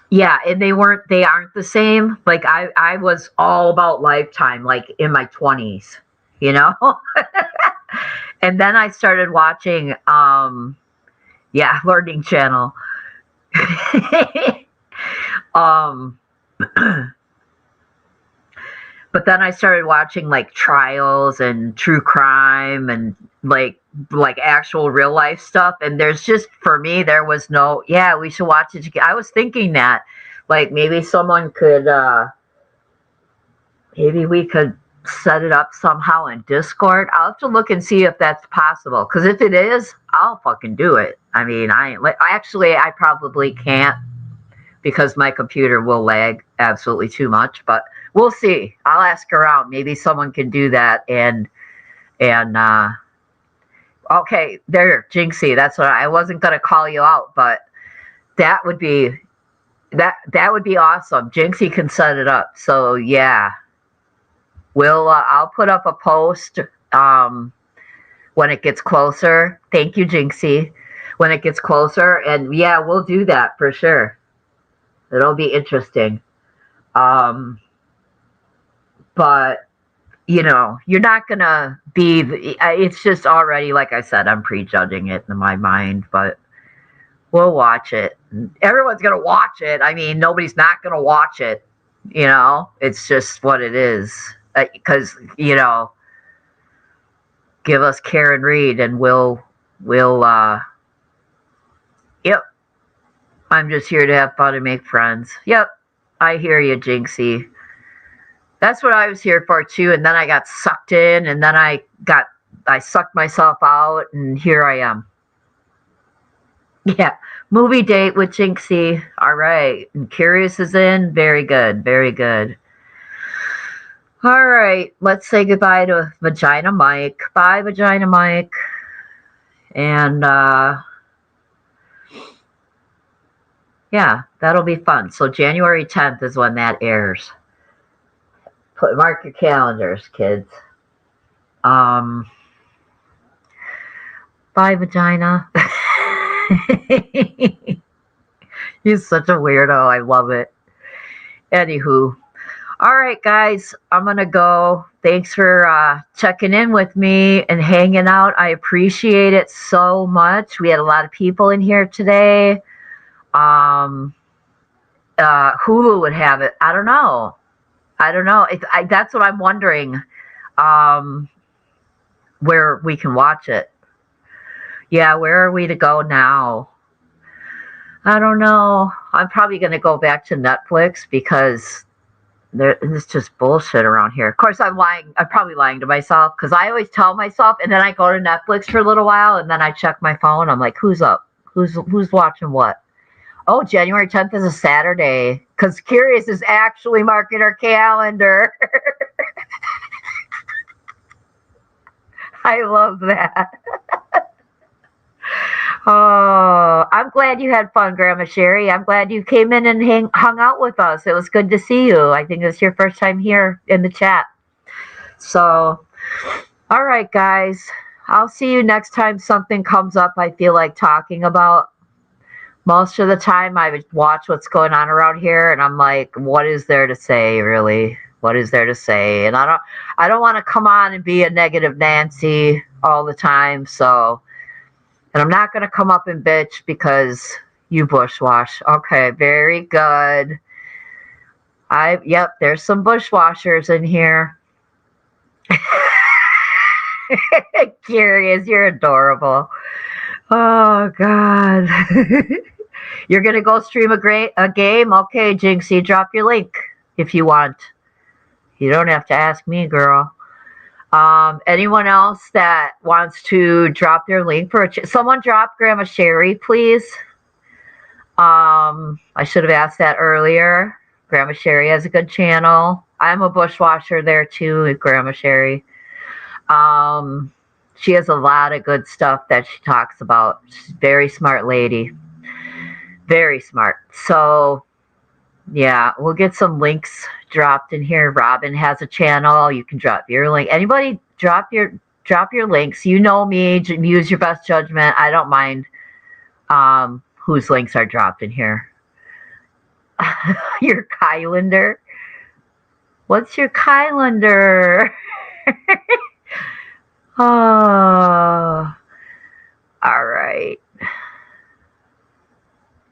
Yeah, and they aren't the same. Like I was all about Lifetime, like in my 20s, And then I started watching, Learning Channel. But then I started watching like trials and true crime and like actual real life stuff. And there's just, for me, there was no, we should watch it together. I was thinking that like maybe someone could, maybe we could set it up somehow in Discord. I'll have to look and see if that's possible. Because if it is, I'll fucking do it. I mean, I probably can't because my computer will lag absolutely too much. But we'll see. I'll ask around. Maybe someone can do that. And okay, there, Jinxie. That's what I wasn't gonna call you out, but that would be awesome. Jinxie can set it up. So yeah. I'll put up a post when it gets closer. Thank you, Jinxie. When it gets closer, and yeah, we'll do that for sure. It'll be interesting. But you're not gonna be. It's just already, like I said, I'm prejudging it in my mind, but we'll watch it. Everyone's gonna watch it. I mean, nobody's not gonna watch it. It's just what it is. Because, give us Karen Reed and we'll, yep, I'm just here to have fun and make friends. Yep, I hear you, Jinxie. That's what I was here for too. And then I got sucked in, and then I sucked myself out, and here I am. Yeah, movie date with Jinxie. All right, and Curious is in. Very good, very good. All right, let's say goodbye to Vagina Mike. Bye, Vagina Mike. And yeah, that'll be fun. So January 10th is when that airs. Mark your calendars, kids. Um, Bye, Vagina. He's such a weirdo. I love it. Anywho, all right, guys, I'm going to go. Thanks for checking in with me and hanging out. I appreciate it so much. We had a lot of people in here today. Um, Hulu would have it. I don't know. That's what I'm wondering. Um, where we can watch it. Yeah, where are we to go now? I don't know. I'm probably going to go back to Netflix because it's just bullshit around here. Of course, I'm lying. I'm probably lying to myself because I always tell myself, and then I go to Netflix for a little while, and then I check my phone. I'm like, who's up? Who's watching what? Oh, January 10th is a Saturday because Curious is actually marking our calendar. I love that. Oh, I'm glad you had fun, Grandma Sherry. I'm glad you came in and hung out with us. It was good to see you. I think it's your first time here in the chat. So, all right, guys. I'll see you next time something comes up I feel like talking about. Most of the time, I would watch what's going on around here, and I'm like, what is there to say, really? What is there to say? And I don't want to come on and be a negative Nancy all the time, so... And I'm not going to come up and bitch because you bushwash. Okay, very good. Yep, there's some bushwashers in here. Curious, you're adorable. Oh, God. You're going to go stream a game? Okay, Jinxie, drop your link if you want. You don't have to ask me, girl. Anyone else that wants to drop their link for someone drop Grandma Sherry, please. I should have asked that earlier. Grandma Sherry has a good channel. I'm a bushwasher there too with Grandma Sherry. She has a lot of good stuff that she talks about. She's a very smart lady. Very smart. So yeah, we'll get some links dropped in here. Robin has a channel. You can drop your link. Anybody drop your links. You know me. Use your best judgment. I don't mind whose links are dropped in here. Your Kylander. What's your Kylander? Oh, all right.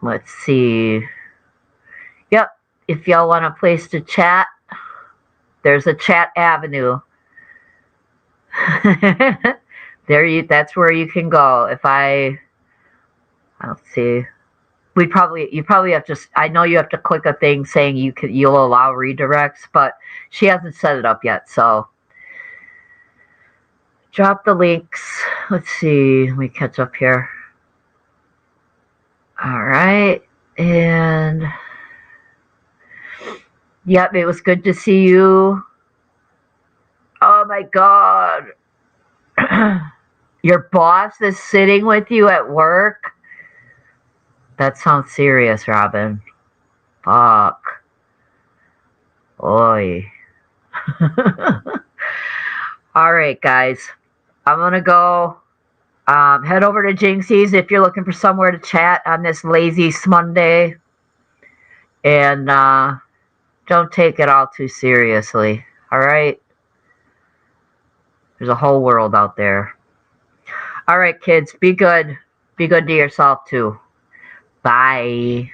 Let's see. Yep. If y'all want a place to chat, there's a chat avenue. That's where you can go. Let's see. You probably have to, I know you have to click a thing saying you'll allow redirects, but she hasn't set it up yet, so drop the links. Let's see. Let me catch up here. All right. And yep, it was good to see you. Oh my God. Your boss is sitting with you at work? That sounds serious, Robin. Fuck. Oi. All right, guys. I'm going to go head over to Jinxie's if you're looking for somewhere to chat on this lazy Monday. And don't take it all too seriously. All right? There's a whole world out there. All right, kids. Be good. Be good to yourself, too. Bye.